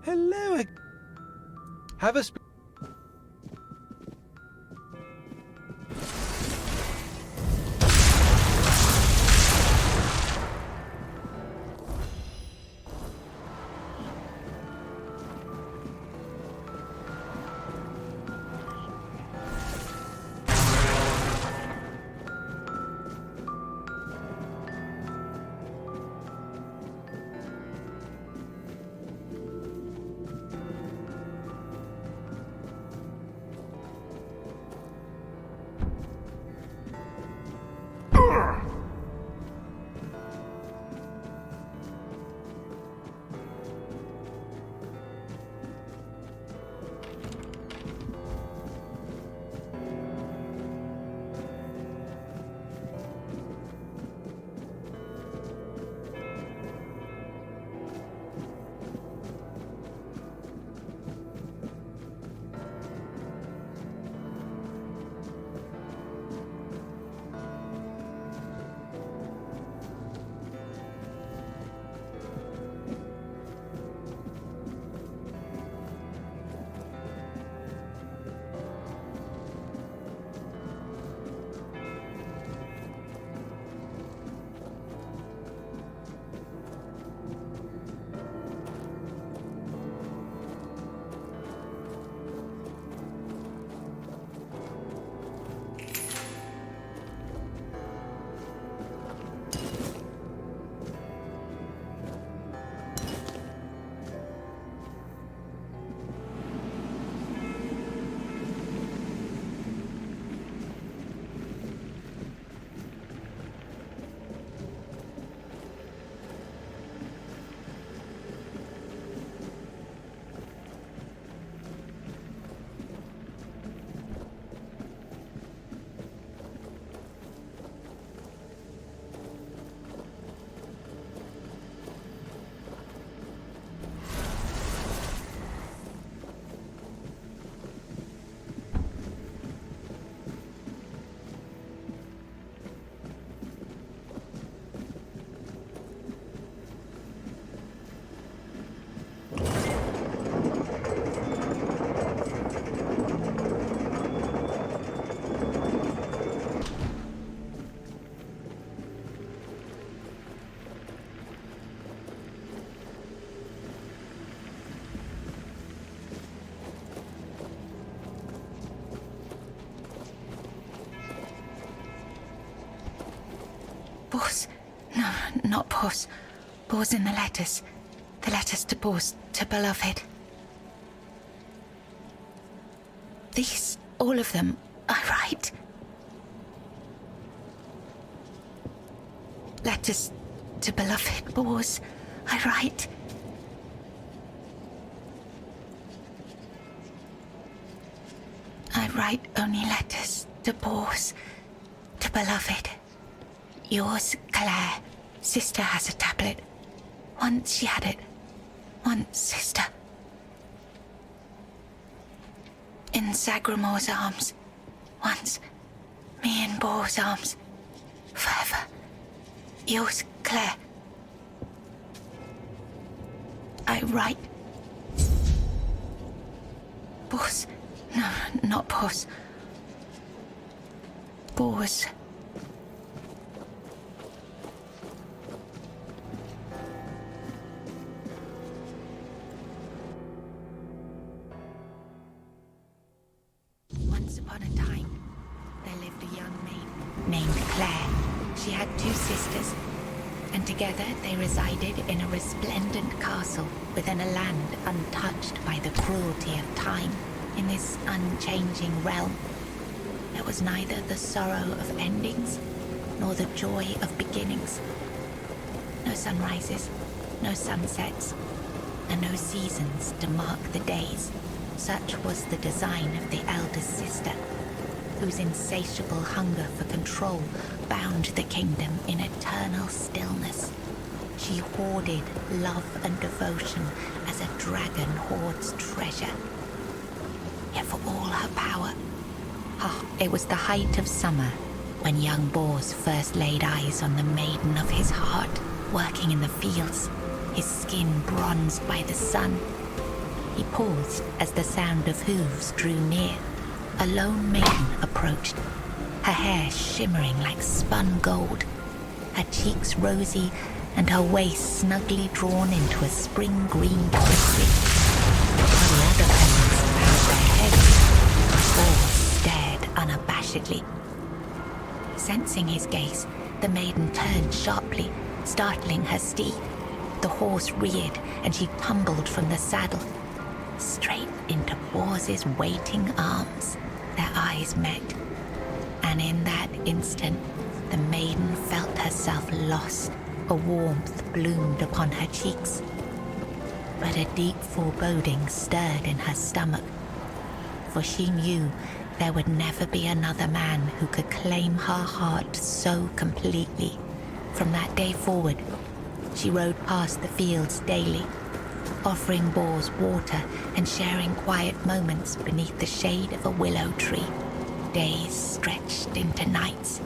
Speaker 12: Hello. Have a
Speaker 13: Boars. No, not boars. Boars in the letters. The letters to boars, to beloved. These, all of them, I write. Letters to beloved boars, I write. I write only letters to boars, to beloved. Yours, Claire. Sister has a tablet. Once she had it. Once, sister. In Sagramor's arms. Once. Me in Boar's arms. Forever. Yours, Claire. I write. Boars. No, not boars. Boars. Once upon a time, there lived a young maid named Claire. She had 2 sisters, and together they resided in a resplendent castle within a land untouched by the cruelty of time. In this unchanging realm, there was neither the sorrow of endings nor the joy of beginnings. No sunrises, no sunsets, and no seasons to mark the days. Such was the design of the eldest sister, whose insatiable hunger for control bound the kingdom in eternal stillness. She hoarded love and devotion as a dragon hoards treasure. Yet for all her power, it was the height of summer when young Bors first laid eyes on the maiden of his heart, working in the fields, his skin bronzed by the sun, He paused as the sound of hooves drew near. A lone maiden approached, her hair shimmering like spun gold, her cheeks rosy and her waist snugly drawn into a spring green corset. While the other peasants bowed their heads, all stared unabashedly. Sensing his gaze, the maiden turned sharply, startling her steed. The horse reared and she tumbled from the saddle, straight into Bors's waiting arms. Their eyes met, and in that instant, the maiden felt herself lost. A warmth bloomed upon her cheeks, but a deep foreboding stirred in her stomach, for she knew there would never be another man who could claim her heart so completely. From that day forward, she rode past the fields daily, offering Bors water and sharing quiet moments beneath the shade of a willow tree. Days stretched into nights,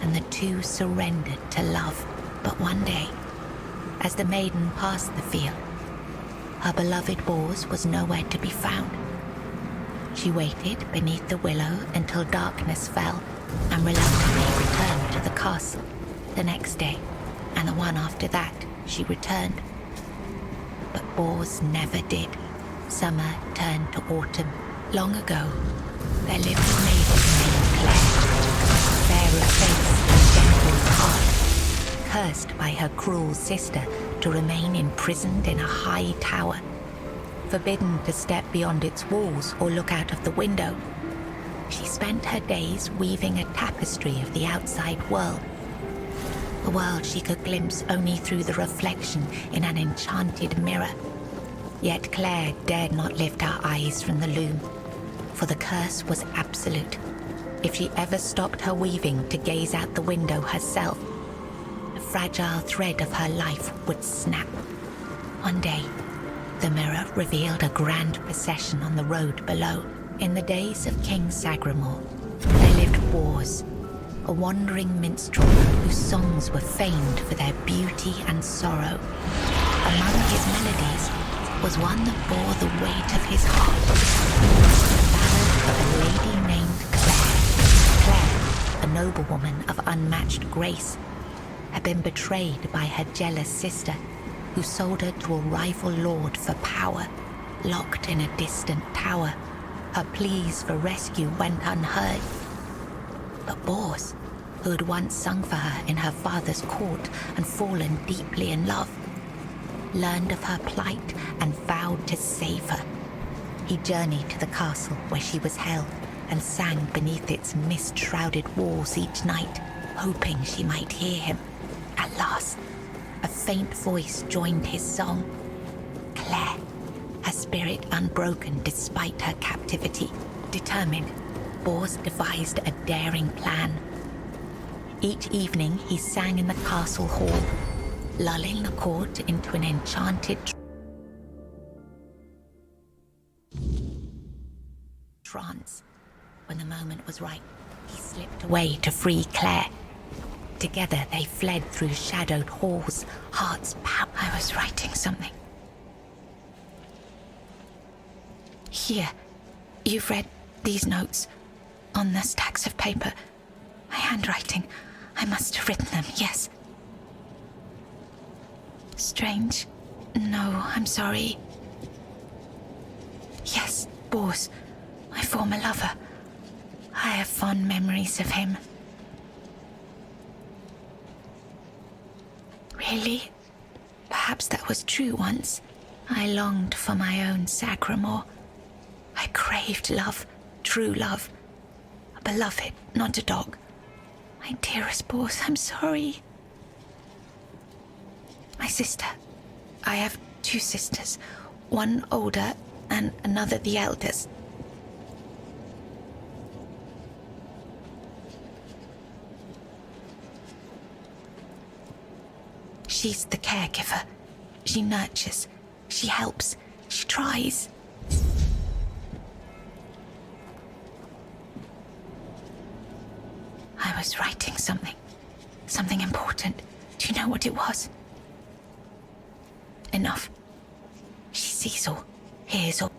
Speaker 13: and the two surrendered to love. But one day, as the maiden passed the field, her beloved Bors was nowhere to be found. She waited beneath the willow until darkness fell and reluctantly returned to the castle. The next day, and the one after that, she returned. But Bors never did. Summer turned to autumn. Long ago, there lived a maiden named Claire, fair of face and gentle of heart, cursed by her cruel sister to remain imprisoned in a high tower, forbidden to step beyond its walls or look out of the window. She spent her days weaving a tapestry of the outside world, a world she could glimpse only through the reflection in an enchanted mirror. Yet Claire dared not lift her eyes from the loom, for the curse was absolute. If she ever stopped her weaving to gaze out the window herself, the fragile thread of her life would snap. One day, the mirror revealed a grand procession on the road below. In the days of King Sagramore, there lived Bors, a wandering minstrel whose songs were famed for their beauty and sorrow. Among his melodies was one that bore the weight of his heart, the ballad of a lady named Claire. Claire, a noblewoman of unmatched grace, had been betrayed by her jealous sister, who sold her to a rival lord for power. Locked in a distant tower, her pleas for rescue went unheard. But Bors, who had once sung for her in her father's court and fallen deeply in love, learned of her plight and vowed to save her. He journeyed to the castle where she was held and sang beneath its mist-shrouded walls each night, hoping she might hear him. At last, a faint voice joined his song. Claire, her spirit unbroken despite her captivity. Determined, Bors devised a daring plan. Each evening he sang in the castle hall, lulling the court into an enchanted trance. When the moment was right, he slipped away to free Claire. Together they fled through shadowed halls, hearts pounding. I was writing something. Here, you've read these notes on the stacks of paper. My handwriting. I must have written them, yes. Strange. No, I'm sorry. Yes, Bors, my former lover. I have fond memories of him. Really? Perhaps that was true once. I longed for my own Sagramore. I craved love, true love. A beloved, not a dog. My dearest Bors, I'm sorry. My sister. I have two sisters, one older and another the eldest. She's the caregiver. She nurtures, she helps, she tries. I was writing something important. Do you know what it was? Enough. She sees all. Here's all.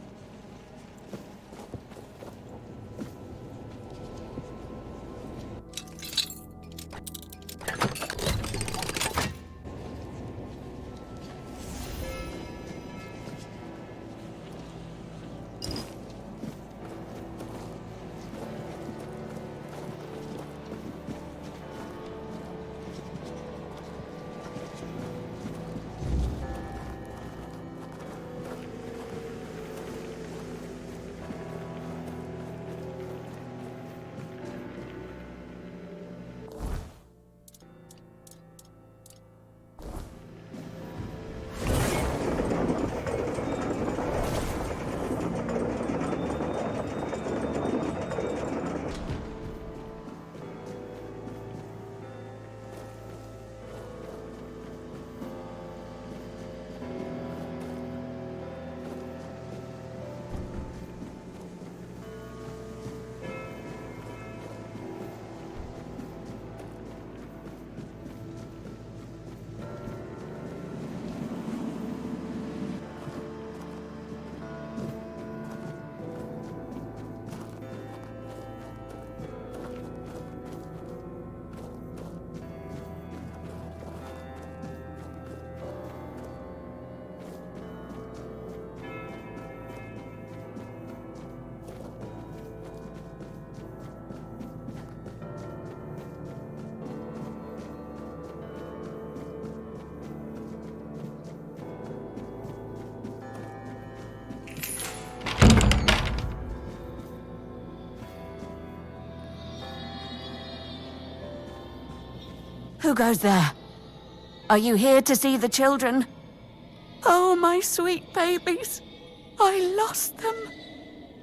Speaker 7: Who goes there? Are you here to see the children? Oh, my sweet babies. I lost them.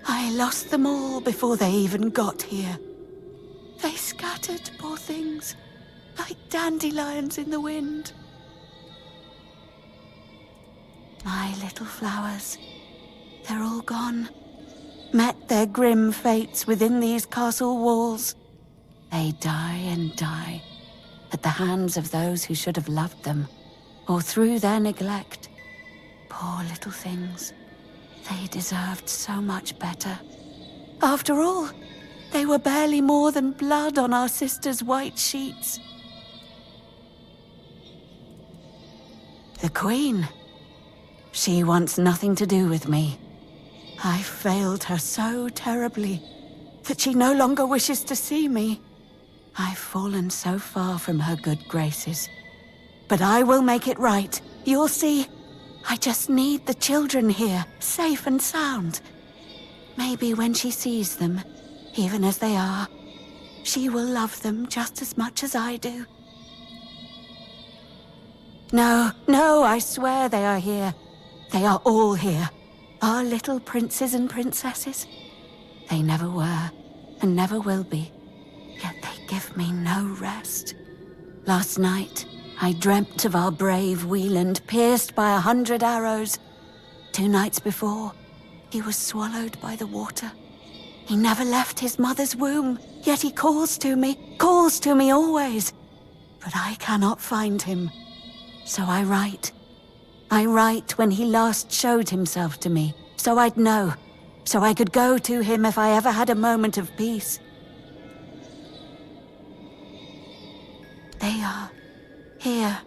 Speaker 7: I lost them all before they even got here. They scattered, poor things, like dandelions in the wind. My little flowers, they're all gone. Met their grim fates within these castle walls. They die and die at the hands of those who should have loved them, or through their neglect. Poor little things. They deserved so much better. After all, they were barely more than blood on our sister's white sheets. The Queen. She wants nothing to do with me. I failed her so terribly that she no longer wishes to see me. I've fallen so far from her good graces. But I will make it right. You'll see. I just need the children here, safe and sound. Maybe when she sees them, even as they are, she will love them just as much as I do. No, I swear they are here. They are all here. Our little princes and princesses. They never were, and never will be. Yet they give me no rest. Last night, I dreamt of our brave Wieland pierced by 100 arrows. 2 nights before, he was swallowed by the water. He never left his mother's womb, yet he calls to me always. But I cannot find him. So I write. I write when he last showed himself to me, so I'd know, so I could go to him if I ever had a moment of peace. They are here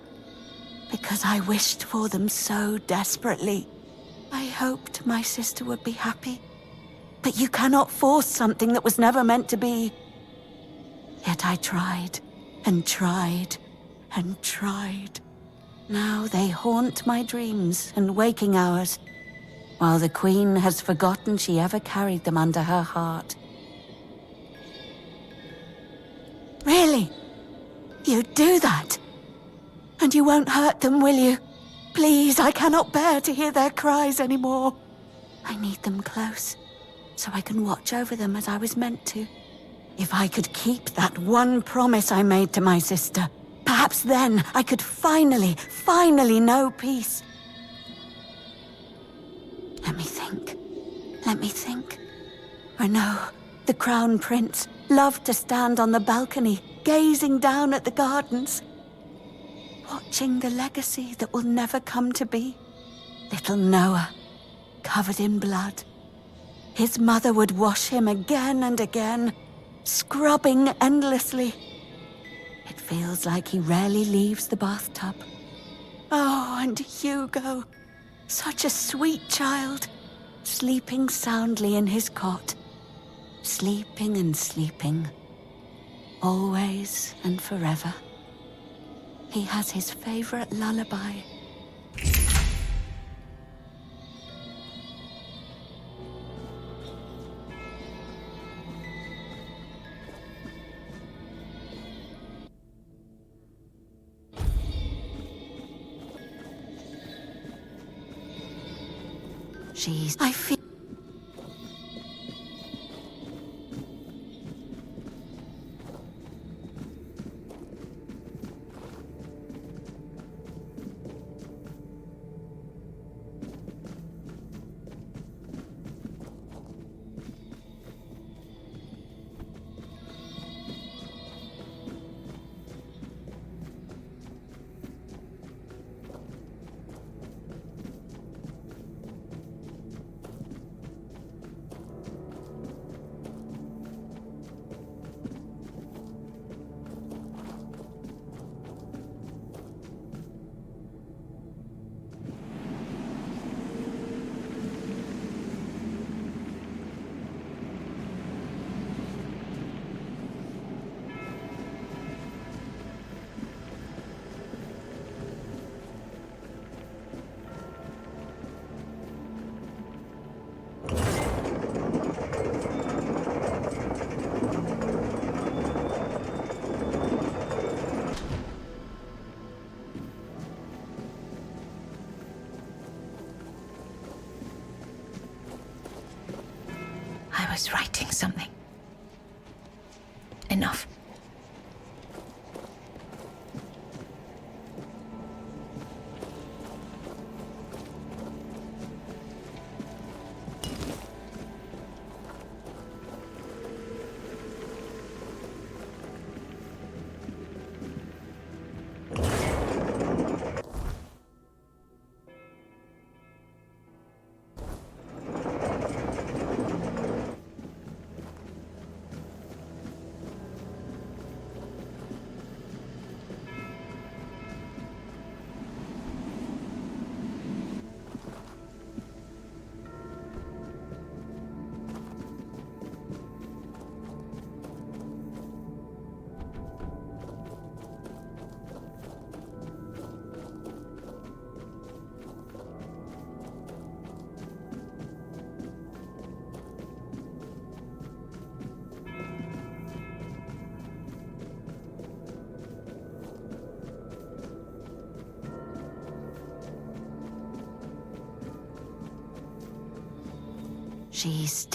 Speaker 7: because I wished for them so desperately. I hoped my sister would be happy, but you cannot force something that was never meant to be. Yet I tried and tried and tried. Now they haunt my dreams and waking hours, while the Queen has forgotten she ever carried them under her heart. Really? You'd do that? And you won't hurt them, will you? Please, I cannot bear to hear their cries anymore. I need them close, so I can watch over them as I was meant to. If I could keep that one promise I made to my sister, perhaps then I could finally know peace. Let me think. Renaud, the Crown Prince, loved to stand on the balcony, gazing down at the gardens, watching the legacy that will never come to be. Little Noah,
Speaker 14: covered in blood. His mother would wash him again and again, scrubbing endlessly. It feels like he rarely leaves the bathtub. Oh, and Hugo, such a sweet child, sleeping soundly in his cot, sleeping and sleeping, always and forever. He has his favorite lullaby. I feel...
Speaker 13: I was writing something. Enough. She's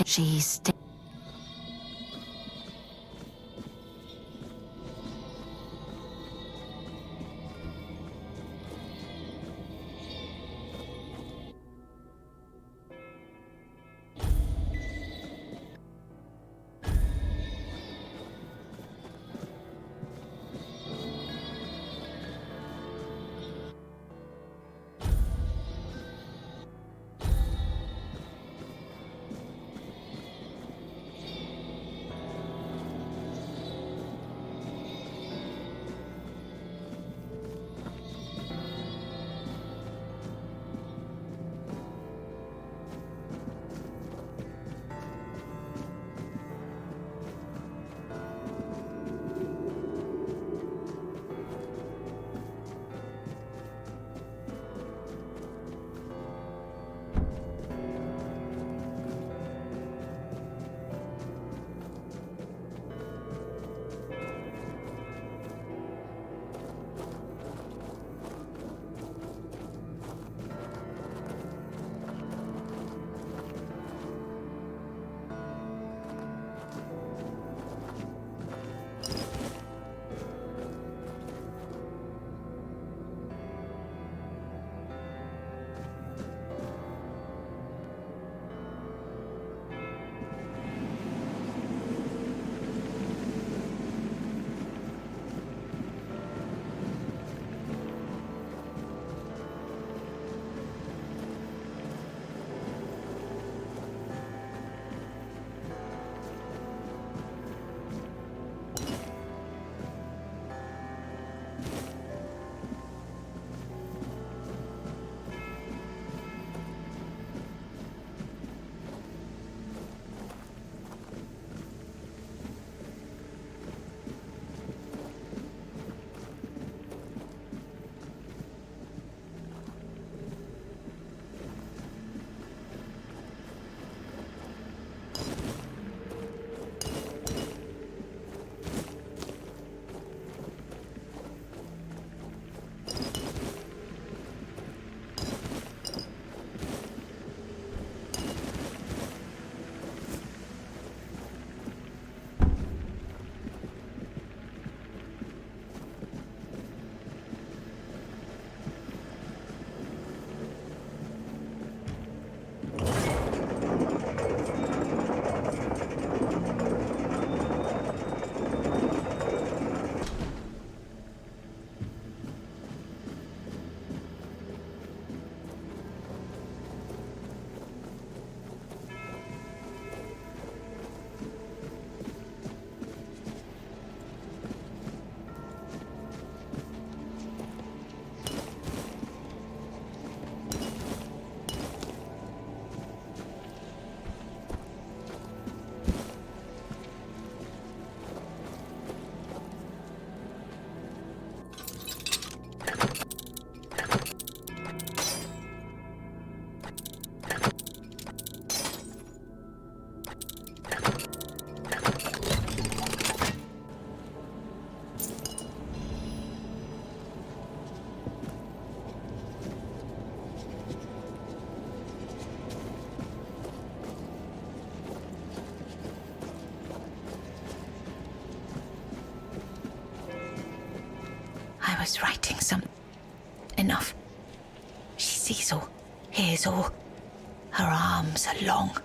Speaker 13: I was writing some... Enough. She sees all, hears all. Her arms are long.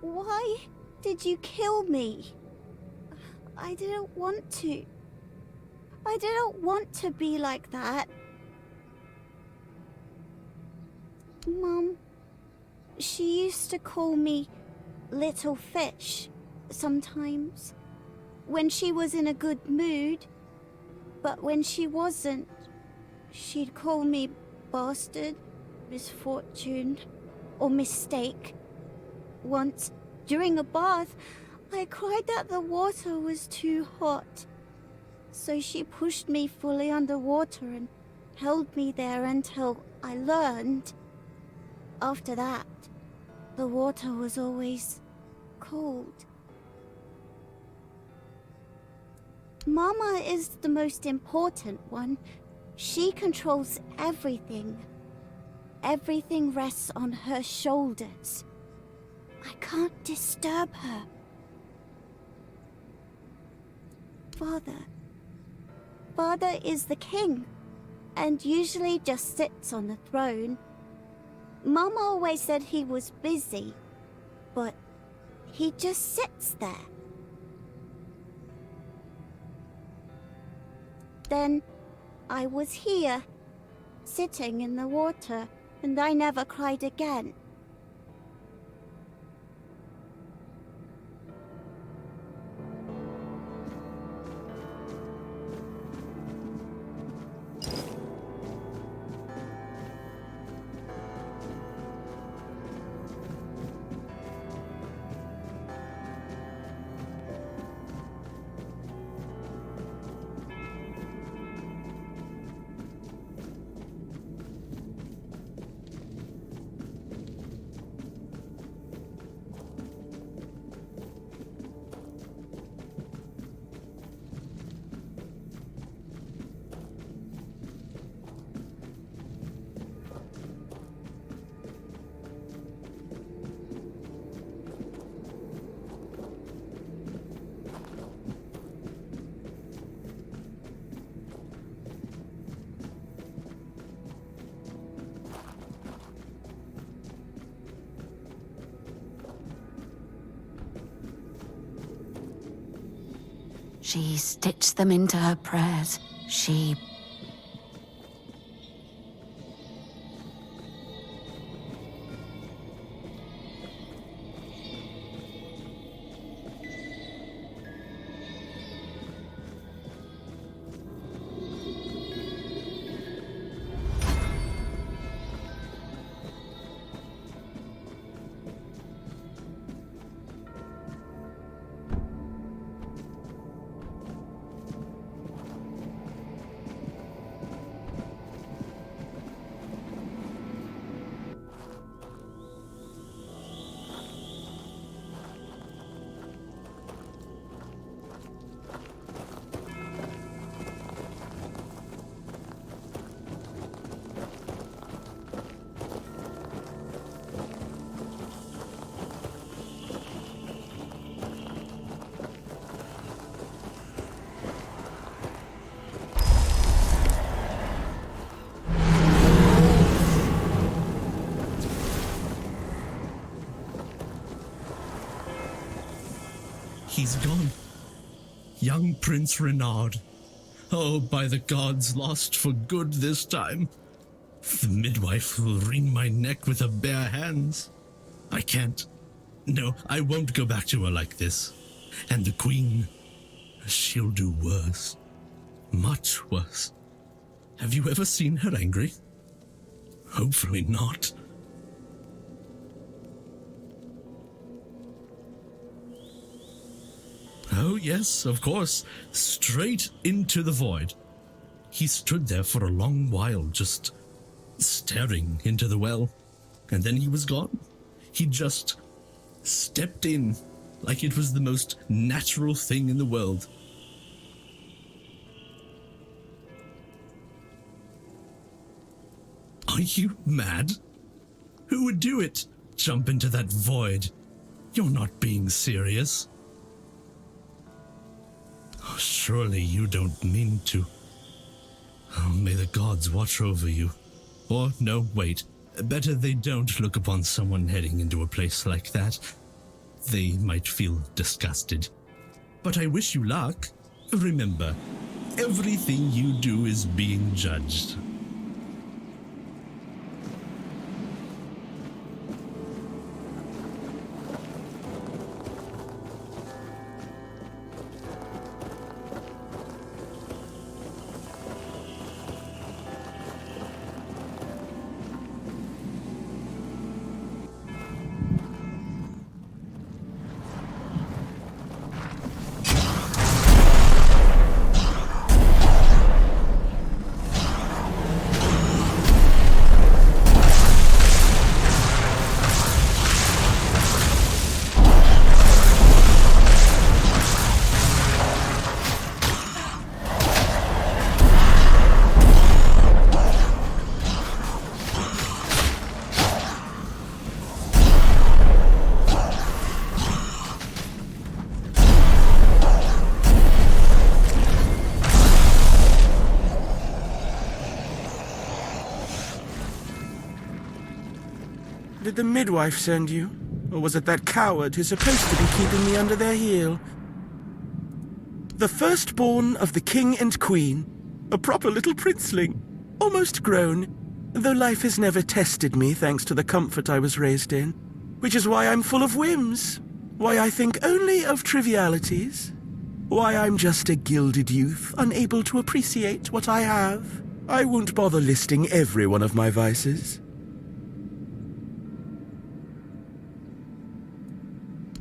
Speaker 15: Why did you kill me? I didn't want to. I didn't want to be like that. Mum, she used to call me Little Fish sometimes, when she was in a good mood. But when she wasn't, she'd call me Bastard, Misfortune, or Mistake. Once, during a bath, I cried that the water was too hot. So she pushed me fully underwater and held me there until I learned. After that, the water was always cold. Mama is the most important one. She controls everything. Everything rests on her shoulders. I can't disturb her. Father is the king, and usually just sits on the throne. Mama always said he was busy, but He just sits there. Then I was here, sitting in the water, and I never cried again.
Speaker 14: She stitched them into her prayers. She...
Speaker 16: He's gone. Young Prince Renard. Oh, by the gods, lost for good this time. The midwife will wring my neck with her bare hands. I can't. No, I won't go back to her like this. And the queen, she'll do worse. Much worse. Have you ever seen her angry? Hopefully not. Oh, yes, of course. Straight into the void. He stood there for a long while, just staring into the well. And then he was gone. He just stepped in like it was the most natural thing in the world. Are you mad? Who would do it? Jump into that void. You're not being serious. Oh, surely you don't mean to. Oh, may the gods watch over you. Or, no, wait. Better they don't look upon someone heading into a place like that. They might feel disgusted. But I wish you luck. Remember, everything you do is being judged.
Speaker 17: Did the midwife send you? Or was it that coward who's supposed to be keeping me under their heel? The firstborn of the king and queen. A proper little princeling. Almost grown, though life has never tested me thanks to the comfort I was raised in. Which is why I'm full of whims. Why I think only of trivialities. Why I'm just a gilded youth, unable to appreciate what I have. I won't bother listing every one of my vices.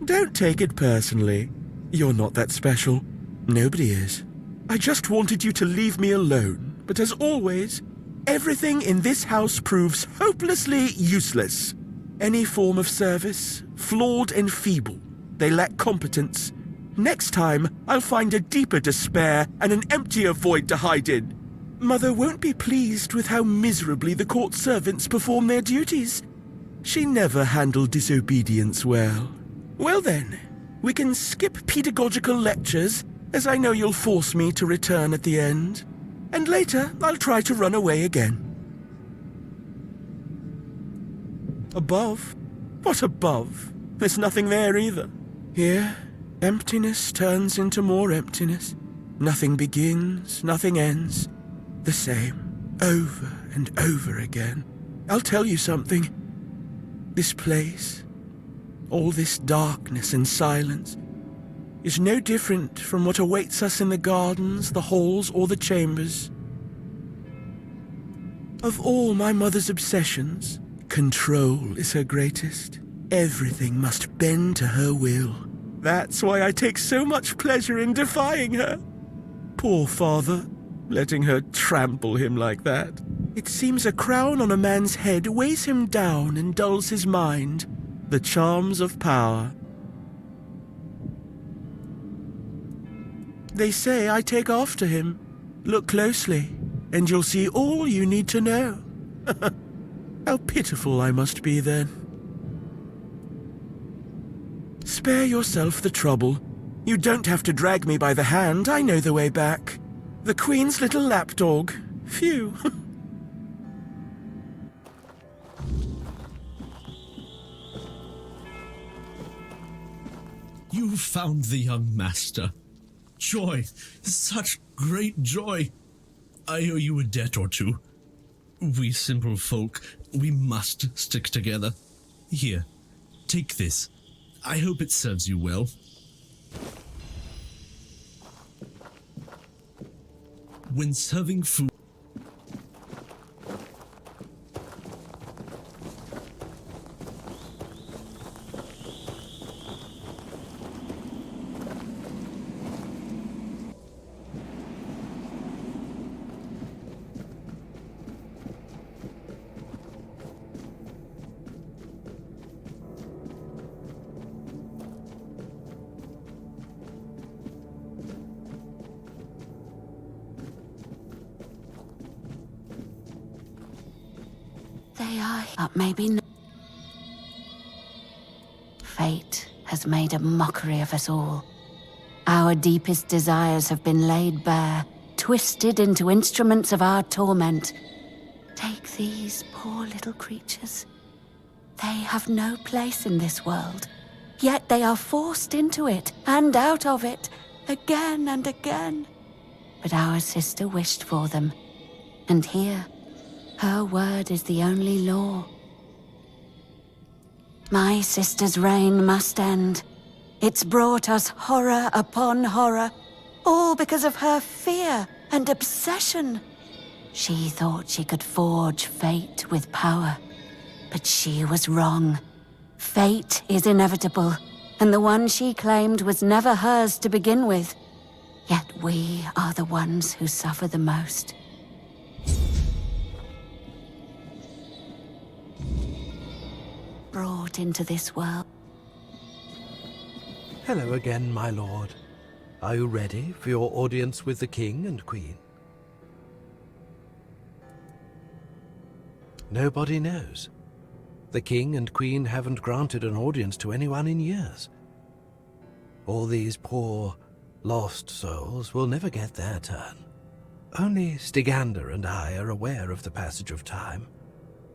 Speaker 17: Don't take it personally. You're not that special. Nobody is. I just wanted you to leave me alone, but as always, everything in this house proves hopelessly useless. Any form of service, flawed and feeble. They lack competence. Next time, I'll find a deeper despair and an emptier void to hide in. Mother won't be pleased with how miserably the court servants perform their duties. She never handled disobedience well. Well then, we can skip pedagogical lectures, as I know you'll force me to return at the end. And later, I'll try to run away again. Above? What above? There's nothing there either. Here, emptiness turns into more emptiness. Nothing begins, nothing ends. The same, over and over again. I'll tell you something. This place, all this darkness and silence, is no different from what awaits us in the gardens, the halls, or the chambers. Of all my mother's obsessions, control is her greatest. Everything must bend to her will. That's why I take so much pleasure in defying her. Poor father, letting her trample him like that. It seems a crown on a man's head weighs him down and dulls his mind. The charms of power. They say I take after him. Look closely, and you'll see all you need to know. How pitiful I must be then. Spare yourself the trouble. You don't have to drag me by the hand. I know the way back. The Queen's little lapdog. Phew.
Speaker 16: You found the young master. Joy, such great joy. I owe you a debt or two. We simple folk, we must stick together. Here, take this. I hope it serves you well. When serving food,
Speaker 14: they are, but maybe not. Fate has made a mockery of us all. Our deepest desires have been laid bare, twisted into instruments of our torment. Take these poor little creatures. They have no place in this world, yet they are forced into it and out of it again and again. But our sister wished for them, and here, her word is the only law. My sister's reign must end. It's brought us horror upon horror, all because of her fear and obsession. She thought she could forge fate with power, but she was wrong. Fate is inevitable, and the one she claimed was never hers to begin with. Yet we are the ones who suffer the most. Brought into this world.
Speaker 12: Hello again, my lord. Are you ready for your audience with the king and queen? Nobody knows. The king and queen haven't granted an audience to anyone in years. All these poor, lost souls will never get their turn. Only Stygander and I are aware of the passage of time.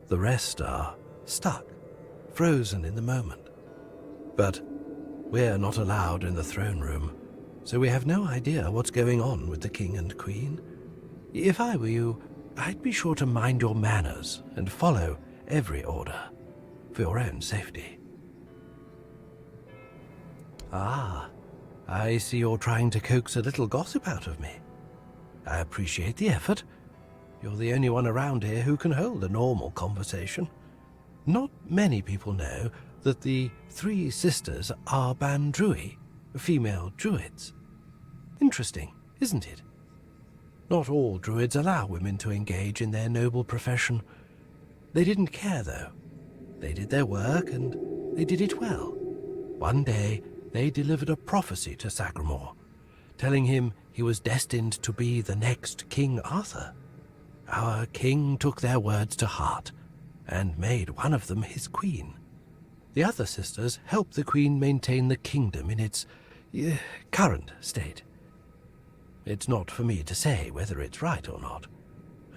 Speaker 12: The rest are stuck, frozen in the moment. But we're not allowed in the throne room, so we have no idea what's going on with the king and queen. If I were you, I'd be sure to mind your manners and follow every order, for your own safety. Ah, I see you're trying to coax a little gossip out of me. I appreciate the effort. You're the only one around here who can hold a normal conversation. Not many people know that the 3 sisters are Bandrui, female druids. Interesting, isn't it? Not all druids allow women to engage in their noble profession. They didn't care, though. They did their work, and they did it well. One day, they delivered a prophecy to Sagramore, telling him he was destined to be the next King Arthur. Our king took their words to heart, and made one of them his queen. The other sisters helped the queen maintain the kingdom in its current state. It's not for me to say whether it's right or not.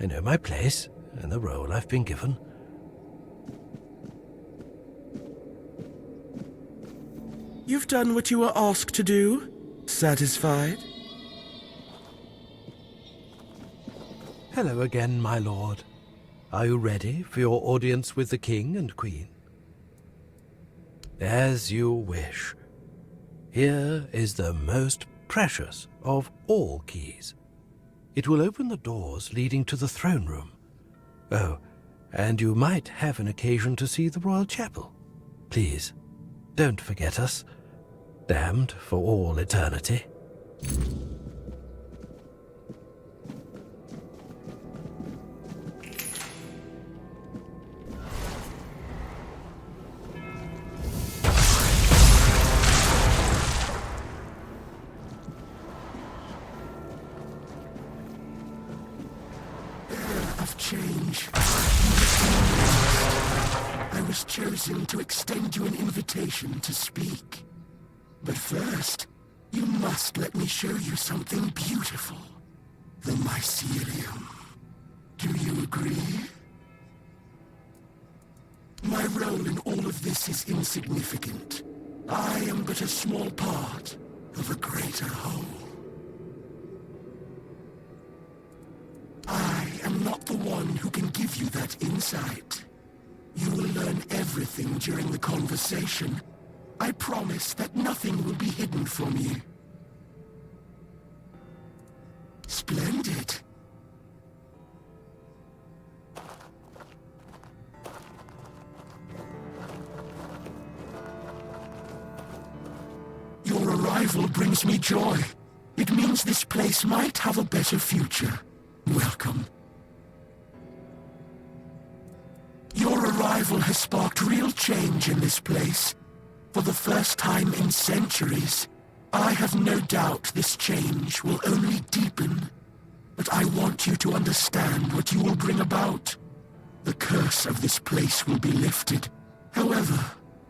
Speaker 12: I know my place and the role I've been given.
Speaker 17: You've done what you were asked to do. Satisfied?
Speaker 12: Hello again, my lord. Are you ready for your audience with the king and queen? As you wish. Here is the most precious of all keys. It will open the doors leading to the throne room. Oh, and you might have an occasion to see the royal chapel. Please, don't forget us. Damned for all eternity.
Speaker 17: Of change. I was chosen to extend you an invitation to speak. But first, you must let me show you something beautiful. The mycelium. Do you agree? My role in all of this is insignificant. I am but a small part of a greater whole. I am not the one who can give you that insight. You will learn everything during the conversation. I promise that nothing will be hidden from you. Splendid. Your arrival brings me joy. It means this place might have a better future. Welcome. Your arrival has sparked real change in this place. For the first time in centuries, I have no doubt this change will only deepen. But I want you to understand what you will bring about. The curse of this place will be lifted. However,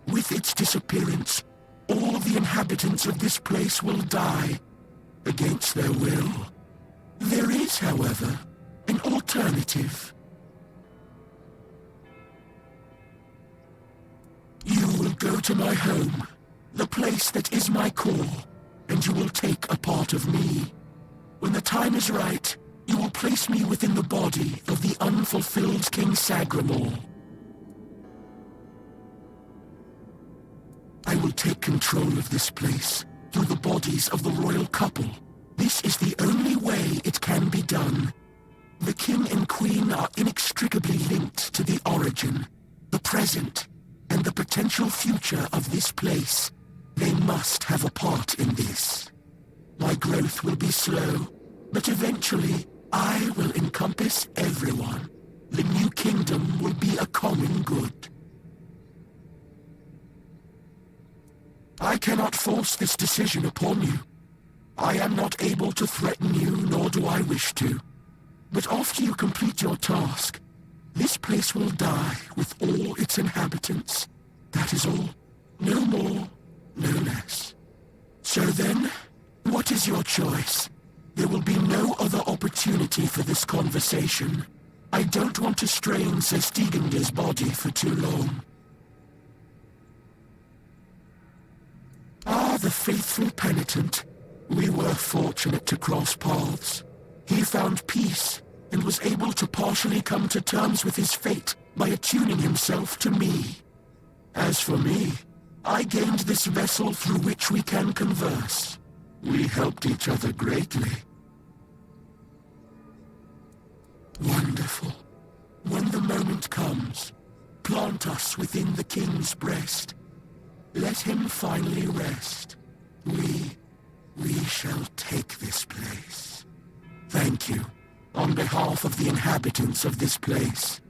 Speaker 17: with its disappearance, all the inhabitants of this place will die against their will. There is, however, an alternative. You will go to my home, the place that is my core, and you will take a part of me. When the time is right, you will place me within the body of the unfulfilled King Sagramore. I will take control of this place through the bodies of the royal couple. This is the only way it can be done. The king and queen are inextricably linked to the origin, the present, and the potential future of this place. They must have a part in this. My growth will be slow, but eventually I will encompass everyone. The new kingdom will be a common good. I cannot force this decision upon you. I am not able to threaten you, nor do I wish to. But after you complete your task, this place will die with all its inhabitants. That is all. No more, no less. So then, what is your choice? There will be no other opportunity for this conversation. I don't want to strain Sir Stegender's body for too long. the faithful penitent. We were fortunate to cross paths. He found peace and was able to partially come to terms with his fate by attuning himself to me. As for me, I gained this vessel through which we can converse. We helped each other greatly. Wonderful. When the moment comes, plant us within the king's breast. Let him finally rest. We shall take this place. Thank you, on behalf of the inhabitants of this place.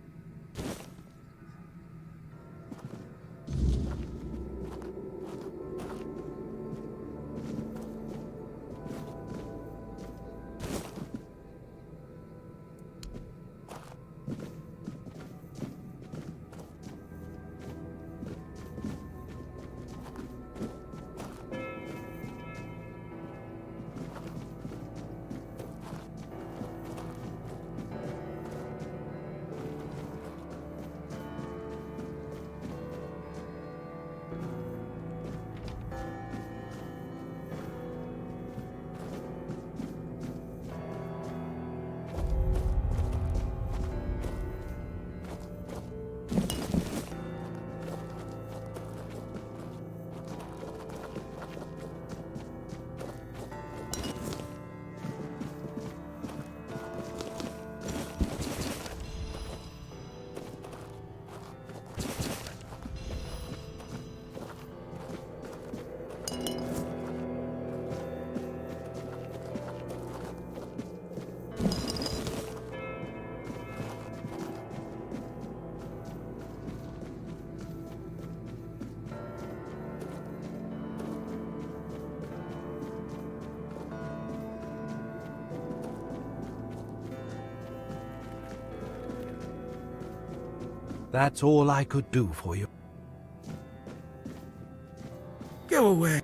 Speaker 12: That's all I could do for you.
Speaker 17: Go away.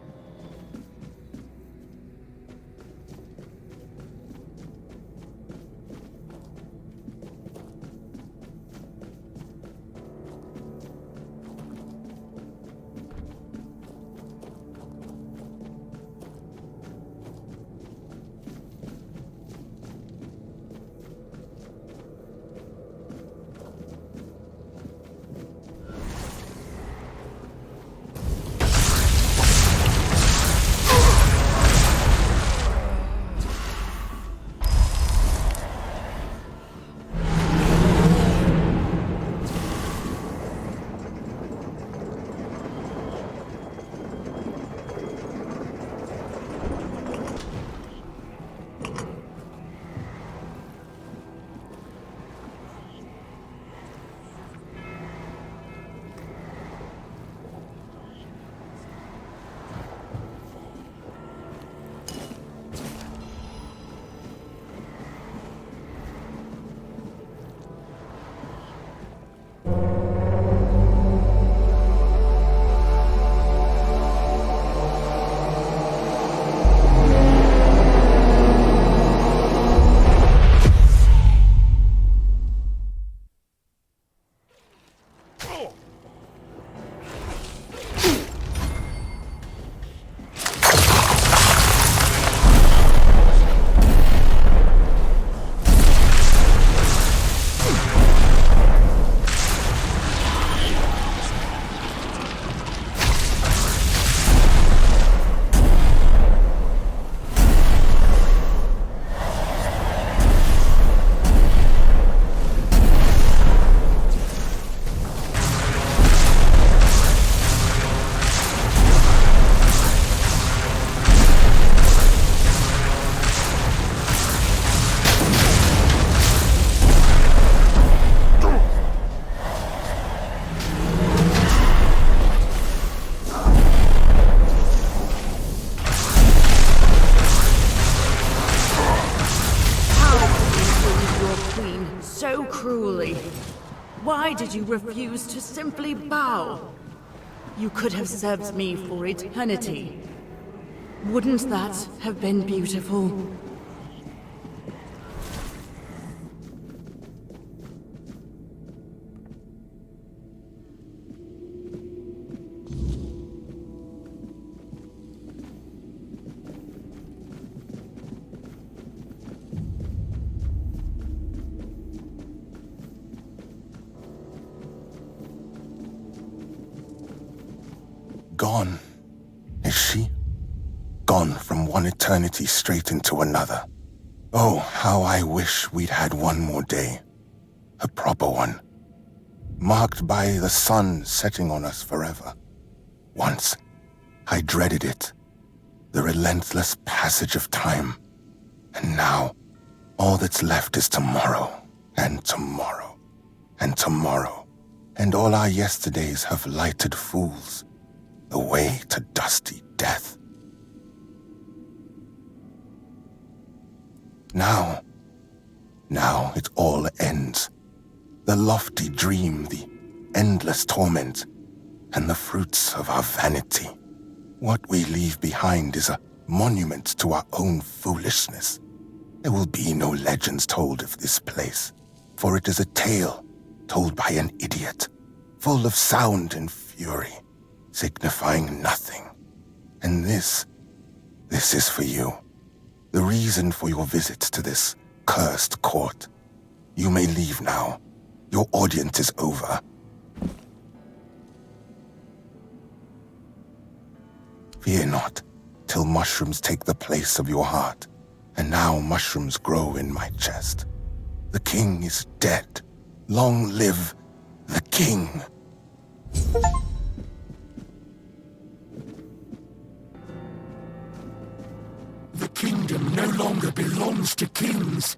Speaker 18: Why did you refuse to simply bow? You could have served me for eternity. Wouldn't that have been beautiful?
Speaker 19: gone from one eternity straight into another. Oh, how I wish we'd had one more day. A proper one. Marked by the sun setting on us forever. Once, I dreaded it. The relentless passage of time. And now, all that's left is tomorrow, and tomorrow, and tomorrow. And all our yesterdays have lighted fools, the way to dusty death. Now it all ends. The lofty dream, the endless torment, and the fruits of our vanity. What we leave behind is a monument to our own foolishness. There will be no legends told of this place, for it is a tale told by an idiot, full of sound and fury, signifying nothing. And this is for you, the reason for your visit to this cursed court. You may leave now. Your audience is over. Fear not, till mushrooms take the place of your heart. And now mushrooms grow in my chest. The king is dead. Long live the king.
Speaker 17: The kingdom no longer belongs to kings.